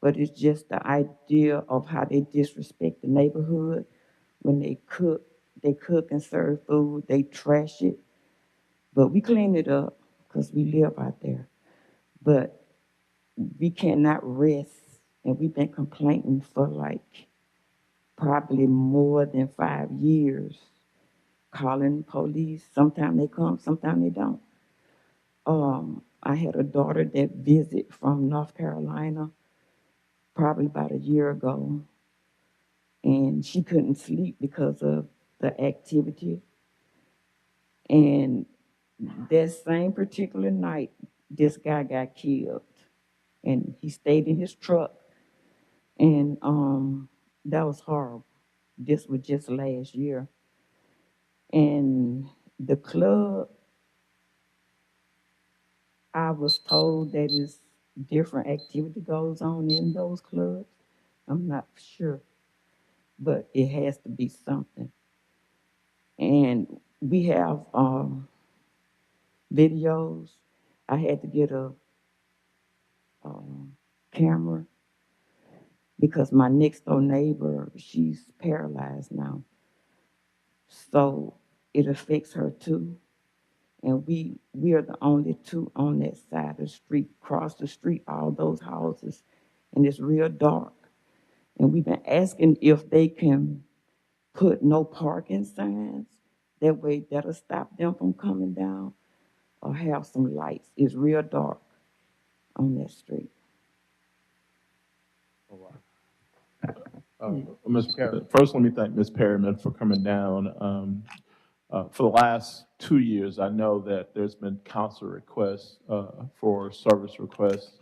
but it's just the idea of how they disrespect the neighborhood when they cook and serve food, they trash it, but we clean it up because we live out there. But we cannot rest, and we've been complaining for like probably more than 5 years. Calling police. Sometimes they come, sometimes they don't. I had a daughter that visited from North Carolina probably about a year ago, and she couldn't sleep because of the activity. And that same particular night, this guy got killed, and he stayed in his truck, and that was horrible. This was just last year. And the club, I was told that is different activity goes on in those clubs. I'm not sure, but it has to be something. And we have videos. I had to get a camera because my next door neighbor, she's paralyzed now. So it affects her too. And we are the only two on that side of the street, across the street, all those houses, and it's real dark. And we've been asking if they can put no parking signs. That way that'll stop them from coming down, or have some lights. It's real dark on that street. First, let me thank Ms. Perriman for coming down. For the last 2 years, I know that there's been council requests for service requests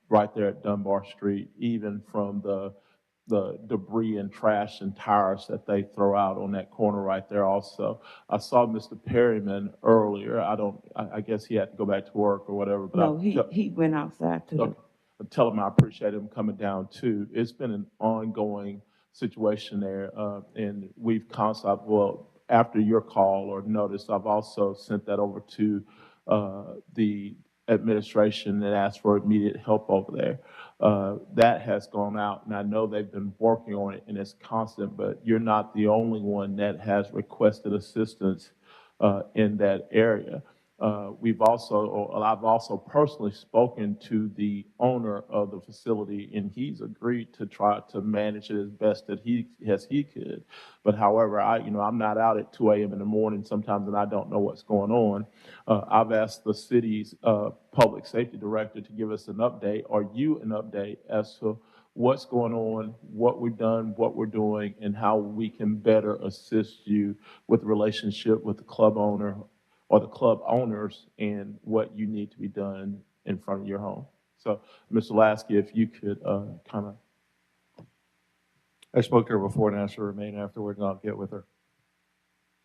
right there at Dunbar Street, even from the debris and trash and tires that they throw out on that corner right there also. I saw Mr. Perriman earlier. I guess he had to go back to work or whatever. But No, he went outside to tell him I appreciate him coming down too. It's been an ongoing situation there, and we've constantly, well, after your call or notice, I've also sent that over to the administration and asked for immediate help over there. That has gone out, and I know they've been working on it, and it's constant, but you're not the only one that has requested assistance in that area. I've also personally spoken to the owner of the facility, and he's agreed to try to manage it as best that he could. But however, I'm not out at 2 a.m. in the morning sometimes, and I don't know what's going on. I've asked the city's public safety director to give us an update, or you an update as to what's going on, what we've done, what we're doing, and how we can better assist you with the relationship with the club owner or the club owners and what you need to be done in front of your home. So, Mr. Lasky, if you could kind of. I spoke to her before and asked her to remain afterwards, and I'll get with her.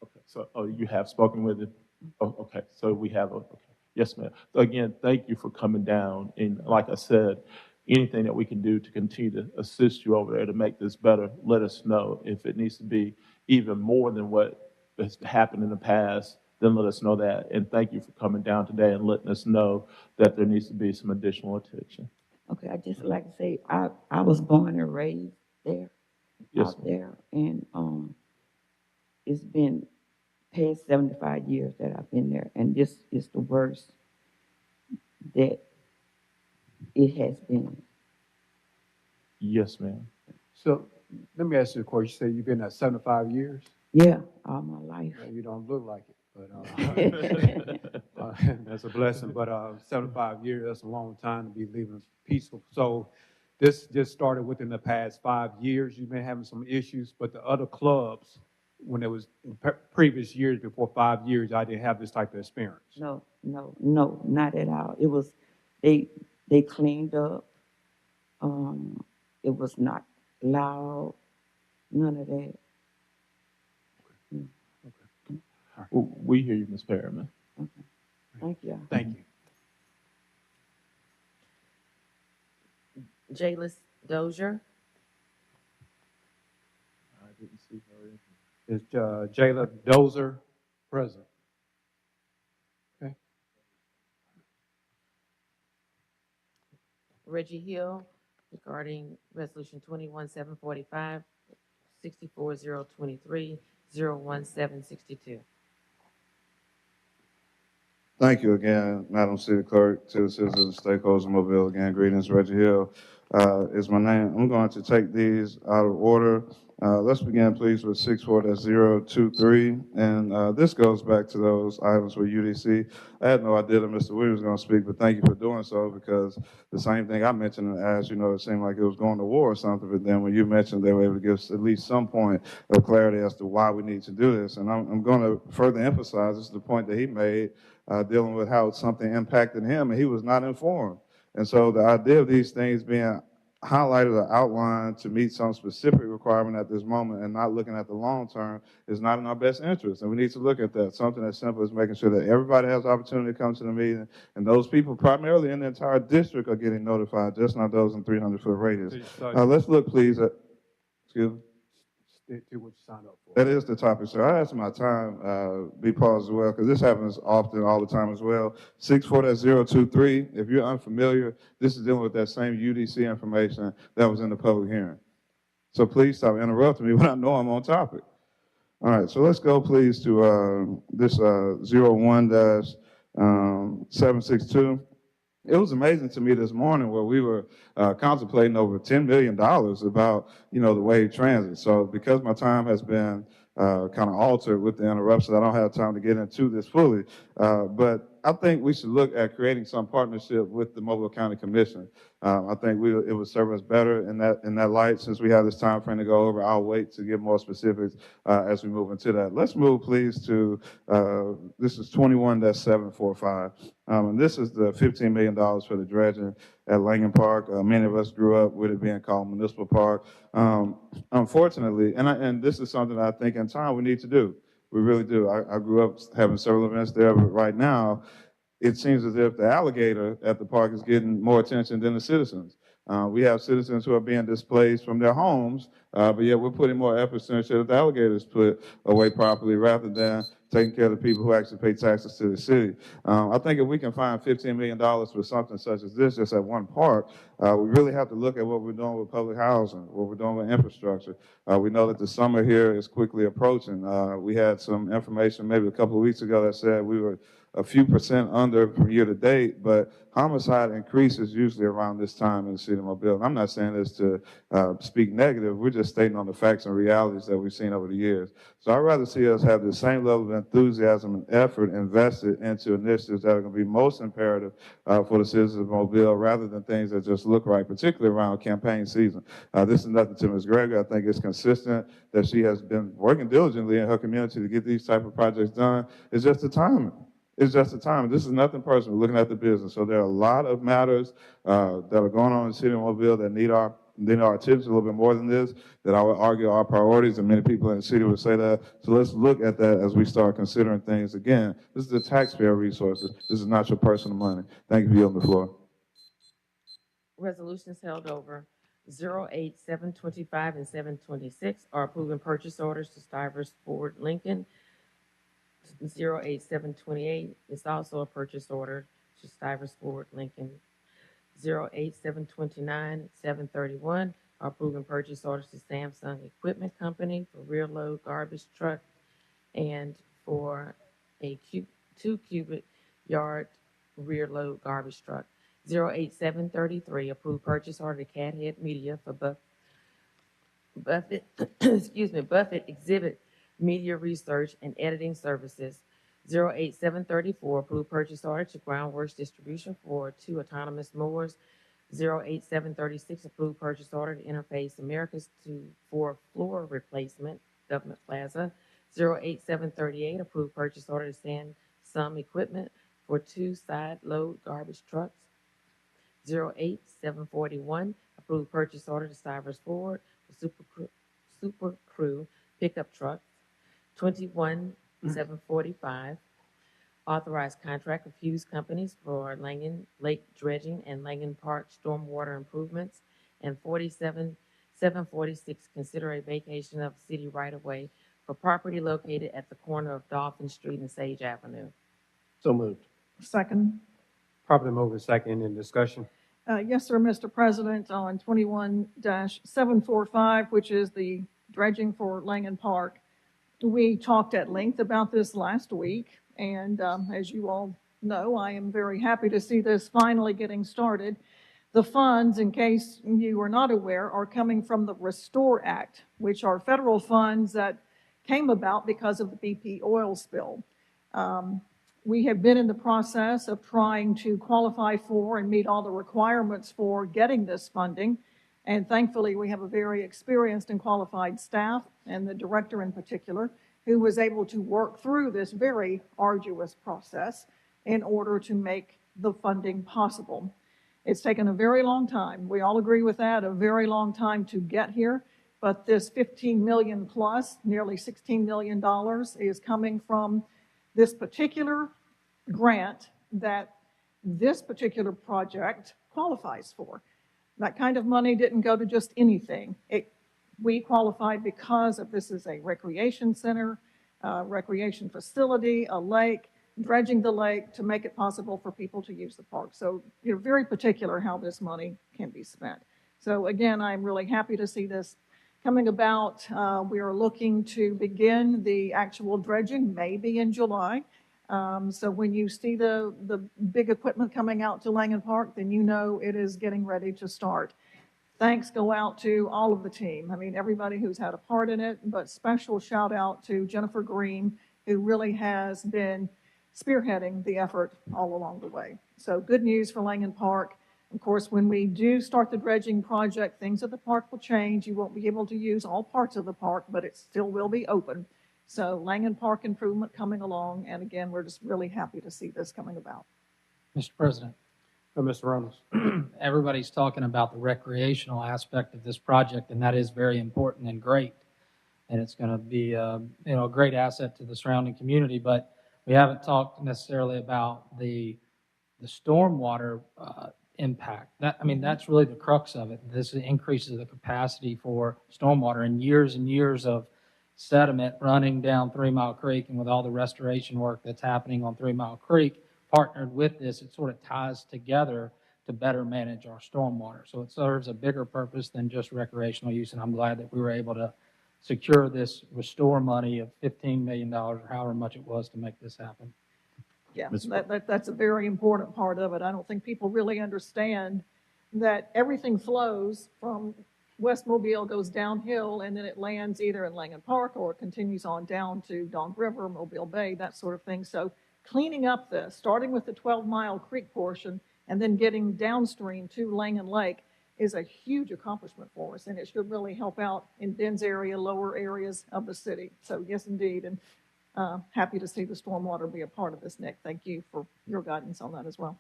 Okay, so you have spoken with it? Oh, okay, so we have okay. Yes, ma'am. So again, thank you for coming down. And like I said, anything that we can do to continue to assist you over there to make this better, let us know. If it needs to be even more than what has happened in the past, then let us know that. And thank you for coming down today and letting us know that there needs to be some additional attention. Okay, I just like to say, I was born and raised there, Yes, out there, and it's been past 75 years that I've been there, and this is the worst that it has been. Yes, ma'am. So let me ask you a question. You say you've been there 75 years? Yeah, all my life. You don't look like it, but that's a blessing. But 75 years, that's a long time to be living peaceful. So this just started within the past 5 years. You've been having some issues, but the other clubs, when it was in previous years, before 5 years, I didn't have this type of experience. No, not at all. It was, they cleaned up. It was not loud, none of that. Well, we hear you, Ms. Perriman. Okay. Thank you. Thank you. Jaylis Dozier. I didn't see her. Is Jayla Dozer present? Okay. Reggie Hill regarding Resolution 21-745, 64-023, 01762. Thank you again, Madam City Clerk, to the citizens and stakeholders of Mobile. Again, greetings, Reggie Hill is my name. I'm going to take these out of order. Let's begin, please, with 64-023. And this goes back to those items with UDC. I had no idea that Mr. Williams was going to speak, but thank you for doing so, because the same thing I mentioned as, it seemed like it was going to war or something, but then when you mentioned they were able to give us at least some point of clarity as to why we need to do this. And I'm going to further emphasize, this is the point that he made, dealing with how something impacted him, and he was not informed. And so the idea of these things being highlighted or outlined to meet some specific requirement at this moment and not looking at the long term is not in our best interest. And we need to look at that. Something as simple as making sure that everybody has the opportunity to come to the meeting, and those people primarily in the entire district are getting notified, just not those in 300-foot radius. Let's look, please, at, excuse me. Stick to what you signed up for. That is the topic, sir. I asked my time be paused as well, because this happens often, all the time as well. 64-023, if you're unfamiliar, this is dealing with that same UDC information that was in the public hearing. So please stop interrupting me when I know I'm on topic. All right, so let's go, please, to this 01-762. It was amazing to me this morning where we were contemplating over $10 million about, the Wave Transit. So because my time has been kind of altered with the interruptions, I don't have time to get into this fully. But I think we should look at creating some partnership with the Mobile County Commission. I think it would serve us better in that light. Since we have this time frame to go over, I'll wait to give more specifics as we move into that. Let's move, please, to this is 21-745. And this is the $15 million for the dredging at Langen Park. Many of us grew up with it being called Municipal Park. Unfortunately, and this is something I think in time we need to do. We really do. I grew up having several events there, but right now, it seems as if the alligator at the park is getting more attention than the citizens. We have citizens who are being displaced from their homes, but yet we're putting more efforts to ensure that the alligators put away properly rather than taking care of the people who actually pay taxes to the city. I think if we can find $15 million for something such as this, just at one park, we really have to look at what we're doing with public housing, what we're doing with infrastructure. We know that the summer here is quickly approaching. We had some information maybe a couple of weeks ago that said we were a few percent under from year to date, but homicide increases usually around this time in the city of Mobile. And I'm not saying this to speak negative. We're just stating on the facts and realities that we've seen over the years. So I'd rather see us have the same level of enthusiasm and effort invested into initiatives that are going to be most imperative for the citizens of Mobile rather than things that just look right, particularly around campaign season. This is nothing to Ms. Greger. I think it's consistent that she has been working diligently in her community to get these type of projects done. It's just the timing. It's just the time. This is nothing personal. We're looking at the business. So there are a lot of matters that are going on in the city of Mobile that need our attention a little bit more than this, that I would argue are priorities, and many people in the city would say that. So let's look at that as we start considering things. Again, this is the taxpayer resources. This is not your personal money. Thank you for yielding the floor. Resolutions held over 08, 725, and 726 are approving purchase orders to Stivers Ford Lincoln. 08, 728 is also a purchase order to Stivers Ford Lincoln. 08, 729, 731 are approving purchase orders to Samsung Equipment Company for rear load garbage truck and for a 2 cubic yard rear load garbage truck. 08, 733 approved purchase order to Cathead Media for Buffett Buffett Exhibit Media Research and Editing Services. 08, 734 approved purchase order to Groundworks Distribution for 2 autonomous mowers. 08, 736 approved purchase order to Interface Americas for floor replacement, Government Plaza. 08, 738 approved purchase order to Samsung Equipment for 2 side load garbage trucks. 08, 741 approved purchase order to Stivers Ford for Super Crew pickup trucks. 21, 745 authorized contract with Hughes Companies for Langen Lake dredging and Langen Park stormwater improvements. And 47, 746 consider a vacation of city right-of-way for property located at the corner of Dolphin Street and Sage Avenue. So moved. Second. Properly moved and second in discussion. Yes, sir, Mr. President, on 21-745, which is the dredging for Langen Park. We talked at length about this last week, and as you all know, I am very happy to see this finally getting started. The funds, in case you are not aware, are coming from the Restore Act, which are federal funds that came about because of the BP oil spill. We have been in the process of trying to qualify for and meet all the requirements for getting this funding. And thankfully, we have a very experienced and qualified staff, and the director in particular, who was able to work through this very arduous process in order to make the funding possible. It's taken a very long time. We all agree with that, a very long time to get here. But this $15 million plus, nearly $16 million, is coming from this particular grant that this particular project qualifies for. That kind of money didn't go to just anything. We qualified because of this is a recreation center, recreation facility, a lake, dredging the lake to make it possible for people to use the park. So you're very particular how this money can be spent. So again, I'm really happy to see this coming about. We are looking to begin the actual dredging maybe in July. So when you see the big equipment coming out to Langen Park, then you know it is getting ready to start. Thanks go out to all of the team. I mean, everybody who's had a part in it, but special shout out to Jennifer Green, who really has been spearheading the effort all along the way. So good news for Langen Park. Of course, when we do start the dredging project, things at the park will change. You won't be able to use all parts of the park, but it still will be open. So Langen Park improvement coming along, and again, we're just really happy to see this coming about. Mr. President. Mr. Ramos. Everybody's talking about the recreational aspect of this project, and that is very important and great. And it's going to be a great asset to the surrounding community, but we haven't talked necessarily about the stormwater impact. That, I mean, that's really the crux of it. This increases the capacity for stormwater, and years of sediment running down 3 Mile Creek, and with all the restoration work that's happening on 3 Mile Creek, partnered with this, it sort of ties together to better manage our stormwater. So it serves a bigger purpose than just recreational use, and I'm glad that we were able to secure this restore money of $15 million or however much it was to make this happen. Yeah, that's a very important part of it. I don't think people really understand that everything flows from West Mobile, goes downhill, and then it lands either in Langham Park or it continues on down to Dog River, Mobile Bay, that sort of thing. So cleaning up this, starting with the 12 Mile Creek portion and then getting downstream to Langham Lake is a huge accomplishment for us, and it should really help out in Ben's area, lower areas of the city. So yes, indeed, and happy to see the stormwater be a part of this, Nick. Thank you for your guidance on that as well.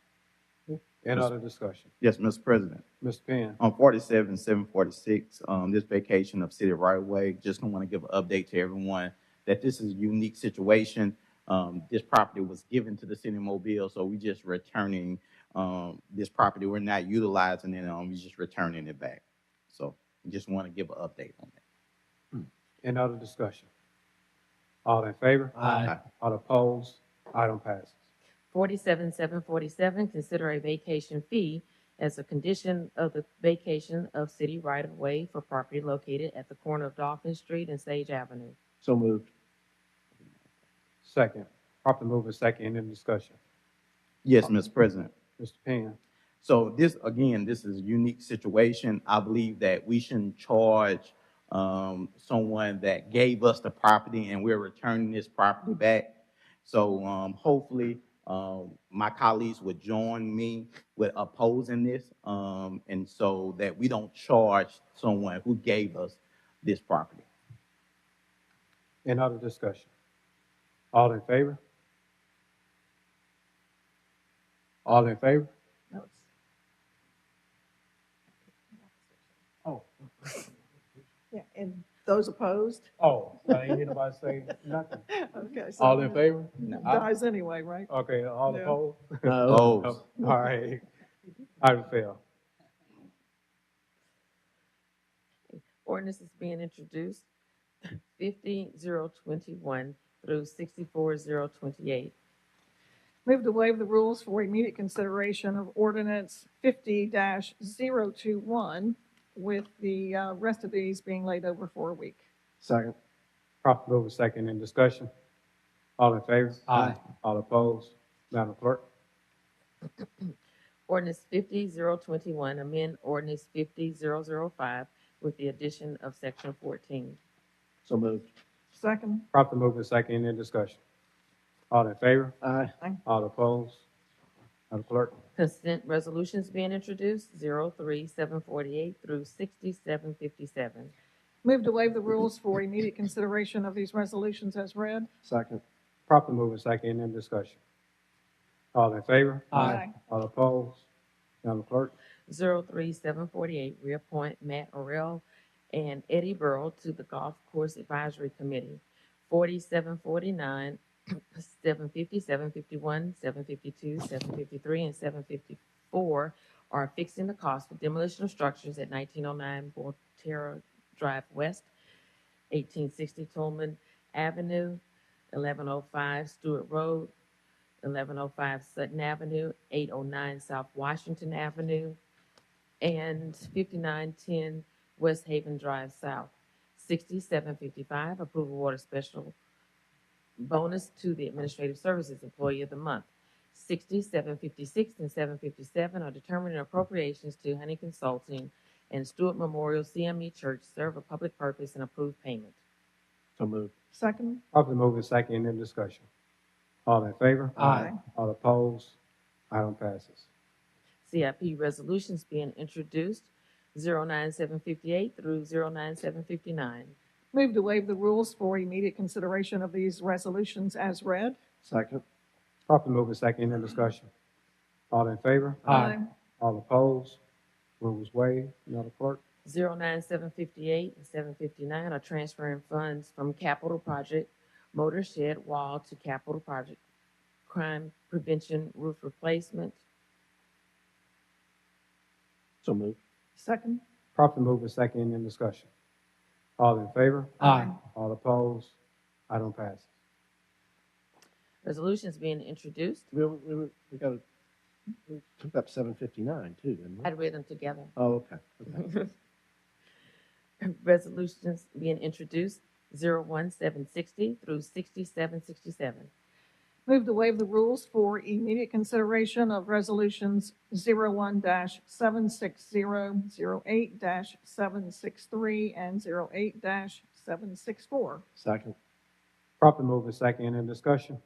Any other discussion? Yes, Mr. President. Mr. Penn? On 47-746, this vacation of city right of way, just want to give an update to everyone that this is a unique situation. This property was given to the city of Mobile, so we just returning this property. We're not utilizing it, we're just returning it back. So just want to give an update on that. Any other discussion? All in favor? Aye. All opposed? Item passes. 47-747, consider a vacation fee as a condition of the vacation of city right-of-way for property located at the corner of Dolphin Street and Sage Avenue. So moved. Second. Properly moved and second. Any discussion? Yes, Mr. President. Mr. Penn? So this, again, this is a unique situation. I believe that we shouldn't charge someone that gave us the property and we're returning this property back. So hopefully my colleagues would join me with opposing this, and so that we don't charge someone who gave us this property. Any other discussion? All in favor? All in favor? Oh. Yeah, and those opposed? Oh, I ain't hear nobody say nothing. Okay. So All in favor? dies anyway, right? Okay, all Yeah. opposed? No. Opposed. All right. Item fail. Ordinance is being introduced, 50-021 through 64-028. Move to waive the rules for immediate consideration of ordinance 50-021, with the rest of these being laid over for a week. Second. Properly moved and second. In discussion? All in favor? Aye. All opposed? Madam Clerk? Ordinance 50-021, amend ordinance 50-005 with the addition of section 14. So moved. Second. Properly moved and second. In discussion? All in favor? Aye. All opposed? Madam Clerk? Consent resolutions being introduced, 03748 through 6757. Move to waive the rules for immediate consideration of these resolutions as read. Second. Properly moved and second. In discussion? All in favor? Aye. All opposed? Madam Clerk? 03748, reappoint Matt Orrell and Eddie Burrow to the Golf Course Advisory Committee. 4749, 750, 751, 752, 753, and 754 are fixing the cost for demolition of structures at 1909 Volterra Drive West, 1860 Tolman Avenue, 1105 Stewart Road, 1105 Sutton Avenue, 809 South Washington Avenue, and 5910 West Haven Drive South. 6755, approve award of special bonus to the Administrative Services Employee of the Month. 6756 and 757 are determining appropriations to Honey Consulting and Stewart Memorial CME Church serve a public purpose and approve payment. So moved. Second. Properly moved and second. In discussion? All in favor? Aye. All opposed? Item passes. CIP resolutions being introduced, 09758 through 09759. Move to waive the rules for immediate consideration of these resolutions as read. Second. Properly moved and second. In discussion? All in favor? Aye. All opposed? Rules waived. Madam Clerk? 09758 and 759 are transferring funds from capital project motor shed wall to capital project crime prevention roof replacement. So moved. Second. Properly moved and second in discussion. All in favor? Aye. All opposed? Item passes. Resolutions being introduced. We got to, we took up 759 too, didn't we? I'd read them together. Oh, okay. Resolutions being introduced, 01760 through 6767. Move to waive the rules for immediate consideration of resolutions 01-760, 08-763, and 08-764. Second. Properly moved and second in discussion.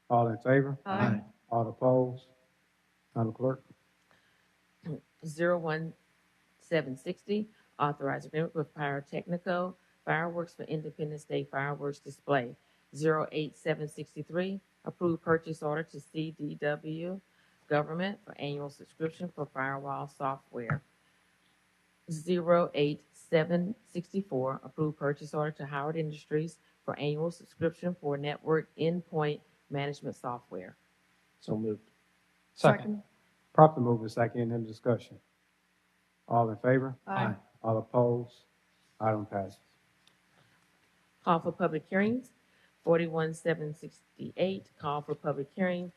All in favor? Aye. All opposed? Madam Clerk? 01760, authorized agreement with Pyrotechnico Fireworks for Independence Day fireworks display. 08763, approved purchase order to CDW Government for annual subscription for firewall software. 08764, approved purchase order to Howard Industries for annual subscription for network endpoint management software. So moved. Second. Properly moved and second in discussion. All in favor? Aye. All opposed? Item passes. Call for public hearings, 41768, call for public hearing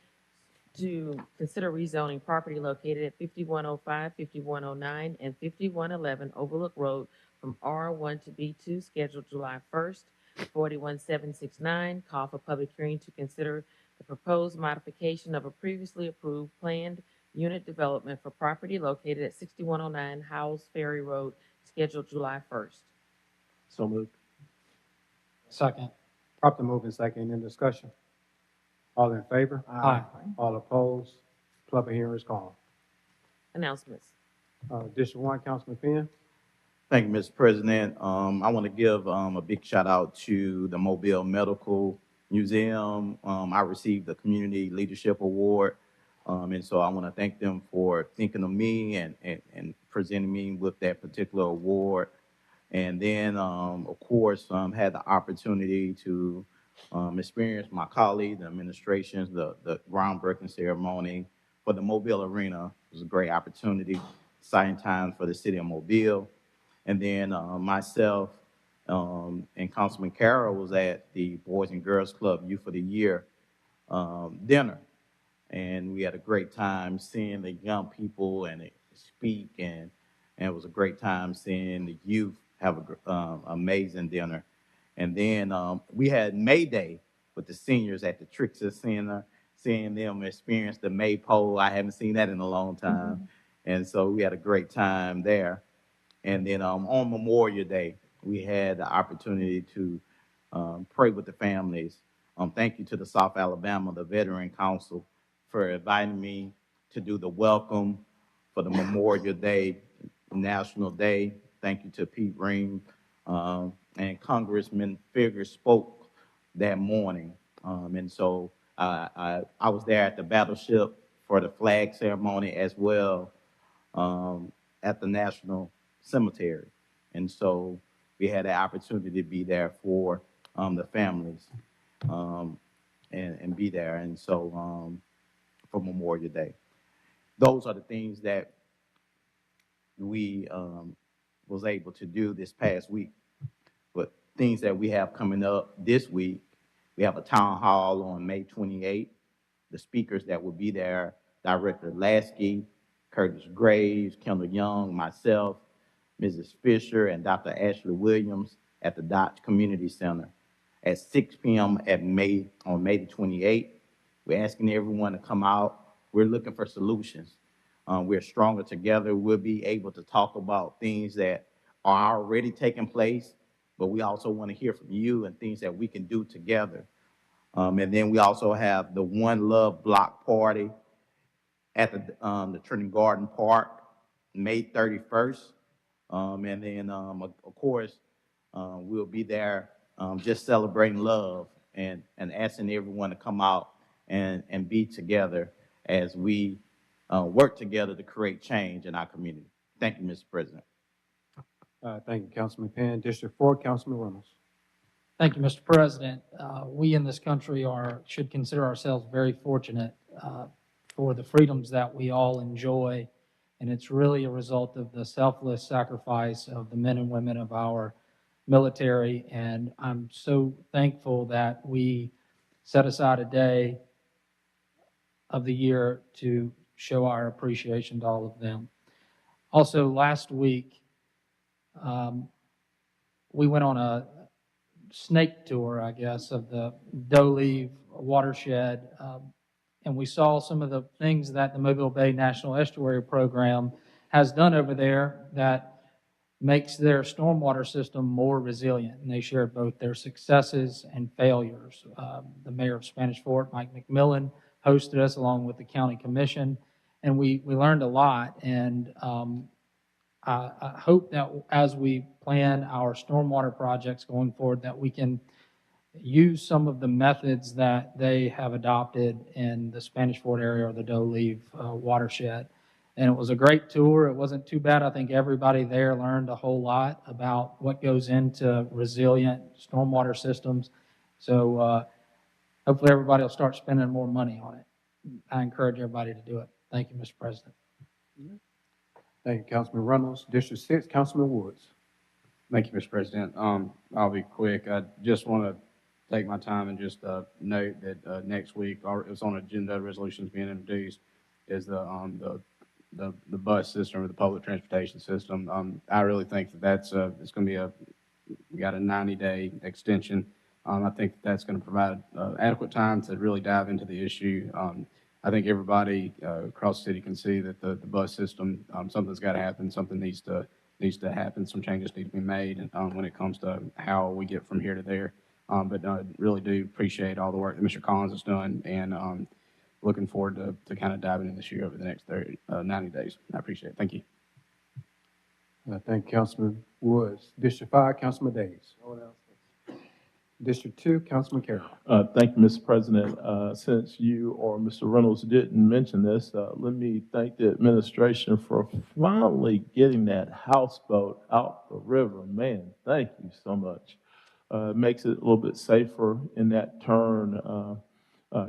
to consider rezoning property located at 5105, 5109, and 5111 Overlook Road from R1 to B2, scheduled July 1st. 41769, call for public hearing to consider the proposed modification of a previously approved planned unit development for property located at 6109 Howells Ferry Road, scheduled July 1st. So moved. Second. Properly moved and second in discussion. All in favor? Aye. All opposed? Public hearing is called. Announcements. District 1, Councilman Penn. Thank you, Mr. President. I want to give a big shout out to the Mobile Medical Museum. I received the Community Leadership Award, and so I want to thank them for thinking of me and presenting me with that particular award. And then, of course, had the opportunity to experience my colleagues, the administrations, the groundbreaking ceremony for the Mobile Arena. It was a great opportunity, exciting time for the city of Mobile. And then myself and Councilman Carroll was at the Boys and Girls Club Youth of the Year dinner. And we had a great time seeing the young people and speak, and it was a great time seeing the youth have an amazing dinner. And then we had May Day with the seniors at the Trixie Center, seeing them experience the maypole. I haven't seen that in a long time. Mm-hmm. And so we had a great time there. And then on Memorial Day, we had the opportunity to pray with the families. Thank you to the South Alabama, the Veteran Council, for inviting me to do the welcome for the Memorial Day, National Day. Thank you to Pete Ring, and Congressman Figger spoke that morning. And so I was there at the battleship for the flag ceremony as well at the National Cemetery. And so we had the opportunity to be there for the families and be there. And so for Memorial Day, those are the things that we was able to do this past week. But things that we have coming up this week, we have a town hall on May 28th. The speakers that will be there, Director Lasky, Curtis Graves, Kendall Young, myself, Mrs. Fisher, and Dr. Ashley Williams at the Dodge Community Center at 6 p.m. on May the 28th. We're asking everyone to come out. We're looking for solutions. We're stronger together. We'll be able to talk about things that are already taking place, but we also want to hear from you and things that we can do together. And then we also have the One Love Block Party at the Trinity Garden Park, May 31st. And then, of course, we'll be there just celebrating love and asking everyone to come out and be together as we work together to create change in our community. Thank you, Mr. President. Thank you, Councilman Penn. District 4, Councilman Reynolds. Thank you, Mr. President. We in this country should consider ourselves very fortunate for the freedoms that we all enjoy And it's really a result of the selfless sacrifice of the men and women of our military. And I'm so thankful that we set aside a day of the year to show our appreciation to all of them. Also, last week, we went on a snake tour, I guess, of the Doleave watershed, and we saw some of the things that the Mobile Bay National Estuary Program has done over there that makes their stormwater system more resilient. And they shared both their successes and failures. The mayor of Spanish Fort, Mike McMillan, hosted us along with the county commission, and we learned a lot. And I hope that as we plan our stormwater projects going forward, that we can use some of the methods that they have adopted in the Spanish Fort area or the Doleave watershed. And it was a great tour. It wasn't too bad. I think everybody there learned a whole lot about what goes into resilient stormwater systems. So hopefully everybody will start spending more money on it. I encourage everybody to do it. Thank you, Mr. President. Thank you, Councilman Reynolds. District 6, Councilman Woods. Thank you, Mr. President. I'll be quick. I just want to take my time and just note that next week, it's on agenda, resolutions being introduced, is the bus system or the public transportation system. I really think that that's it's going to be we got a 90-day extension. I think that's going to provide adequate time to really dive into the issue. I think everybody across the city can see that the bus system, something's got to happen, something needs to happen, some changes need to be made when it comes to how we get from here to there. But I really do appreciate all the work that Mr. Collins has done, and looking forward to kind of diving into this year over the next 90 days. I appreciate it. Thank you. Thank you, Councilman Woods. District 5, Councilman Days. District 2, Councilman Carroll. Thank you, Mr. President. Since you or Mr. Reynolds didn't mention this, let me thank the administration for finally getting that houseboat out the river. Man, thank you so much. It makes it a little bit safer in that turn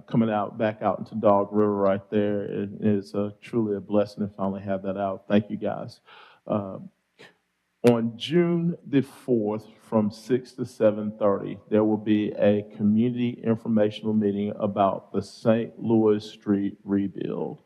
coming back out into Dog River right there. It is truly a blessing to finally have that out. Thank you, guys. On June the 4th from 6 to 7:30, there will be a community informational meeting about the St. Louis Street rebuild.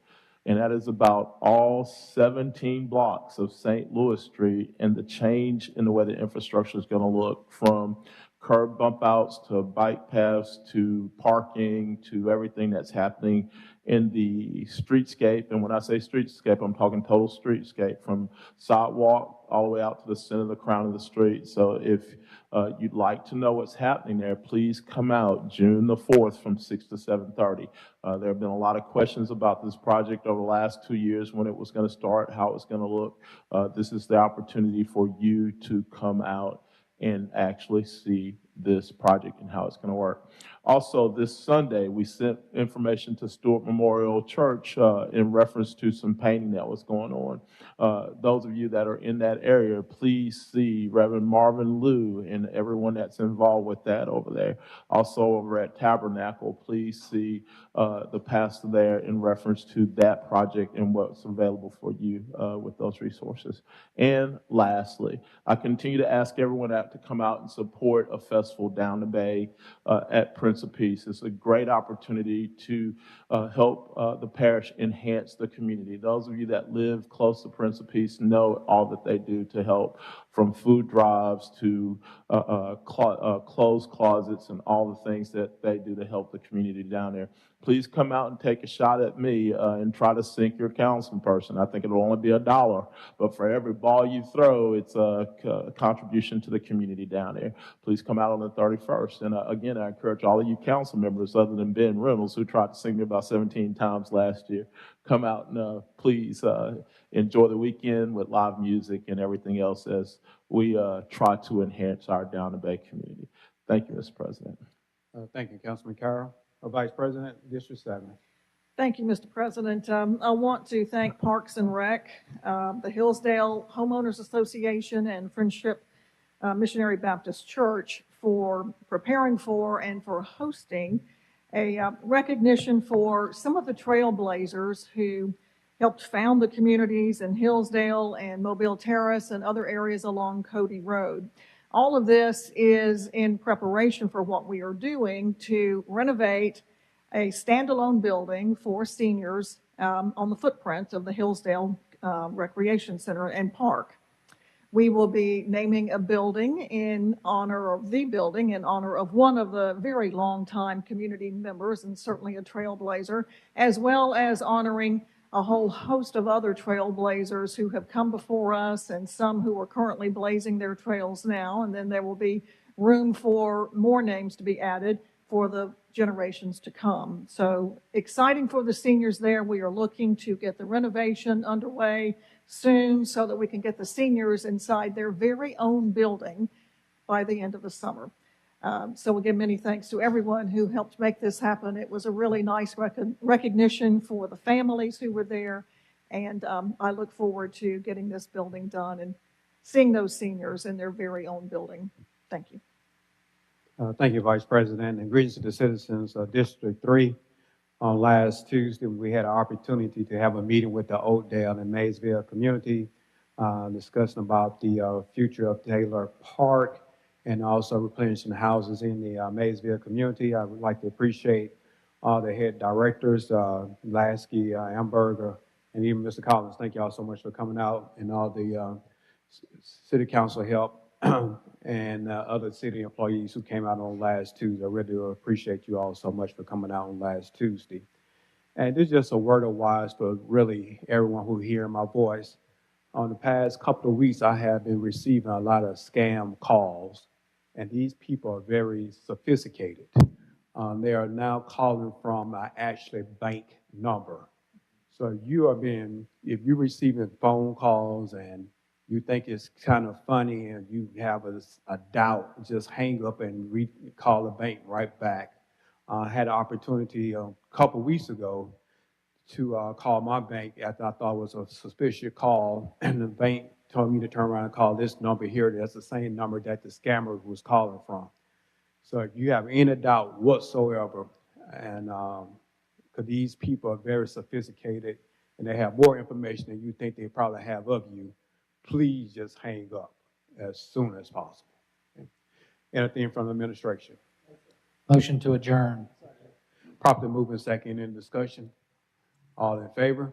And that is about all 17 blocks of St. Louis Street and the change in the way the infrastructure is going to look, from curb bump outs to bike paths to parking to everything that's happening in the streetscape. And when I say streetscape, I'm talking total streetscape, from sidewalk all the way out to the center of the crown of the street. So if you'd like to know what's happening there, please come out June the 4th from 6 to 7:30. There have been a lot of questions about this project over the last 2 years, when it was going to start, how it was going to look. This is the opportunity for you to come out and actually see this project and how it's going to work. Also, this Sunday, we sent information to Stewart Memorial Church in reference to some painting that was going on. Those of you that are in that area, please see Reverend Marvin Liu and everyone that's involved with that over there. Also, over at Tabernacle, please see the pastor there in reference to that project and what's available for you with those resources. And lastly, I continue to ask everyone out to come out and support a festival down the bay at Prince of Peace. It's a great opportunity to help the parish enhance the community. Those of you that live close to Prince of Peace know all that they do to help, from food drives to clothes closets and all the things that they do to help the community down there. Please come out and take a shot at me and try to sink your council person. I think it'll only be $1, but for every ball you throw, it's a contribution to the community down there. Please come out on the 31st. And again, I encourage all of you council members, other than Ben Reynolds, who tried to sing me about 17 times last year, come out and please enjoy the weekend with live music and everything else as we try to enhance our Down the Bay community. Thank you, Mr. President. Thank you, Councilman Carroll. Vice President, District 7. Thank you, Mr. President. I want to thank Parks and Rec, the Hillsdale Homeowners Association, and Friendship Missionary Baptist Church for preparing for and for hosting a recognition for some of the trailblazers who helped found the communities in Hillsdale and Mobile Terrace and other areas along Cody Road. All of this is in preparation for what we are doing to renovate a standalone building for seniors on the footprint of the Hillsdale Recreation Center and Park. We will be naming a building in honor of the building, in honor of one of the very long-time community members and certainly a trailblazer, as well as honoring a whole host of other trailblazers who have come before us and some who are currently blazing their trails now. And then there will be room for more names to be added for the generations to come. So exciting for the seniors there. We are looking to get the renovation underway soon so that we can get the seniors inside their very own building by the end of the summer. So again, many thanks to everyone who helped make this happen. It was a really nice recognition for the families who were there. And I look forward to getting this building done and seeing those seniors in their very own building. Thank you. Thank you, Vice President, and greetings to the citizens of District 3. On last Tuesday, we had an opportunity to have a meeting with the Oakdale and Maysville community, discussing about the future of Taylor Park and also replenishing houses in the Maysville community. I would like to appreciate all the head directors, Lasky, Amberger, and even Mr. Collins. Thank you all so much for coming out, and all the city council help and other city employees who came out on last Tuesday. I really do appreciate you all so much for coming out on last Tuesday. And this is just a word of wise for really everyone who hear my voice. On the past couple of weeks, I have been receiving a lot of scam calls, and these people are very sophisticated. They are now calling from an actual bank number. So if you're receiving phone calls and you think it's kind of funny and you have a doubt, just hang up and call the bank right back. I had an opportunity a couple weeks ago to call my bank after I thought it was a suspicious call, and the bank told me to turn around and call this number here. That's the same number that the scammer was calling from. So if you have any doubt whatsoever, and because these people are very sophisticated and they have more information than you think they probably have of you, please just hang up as soon as possible. Okay. Anything from the administration? Motion to adjourn. Properly moving second in discussion. All in favor?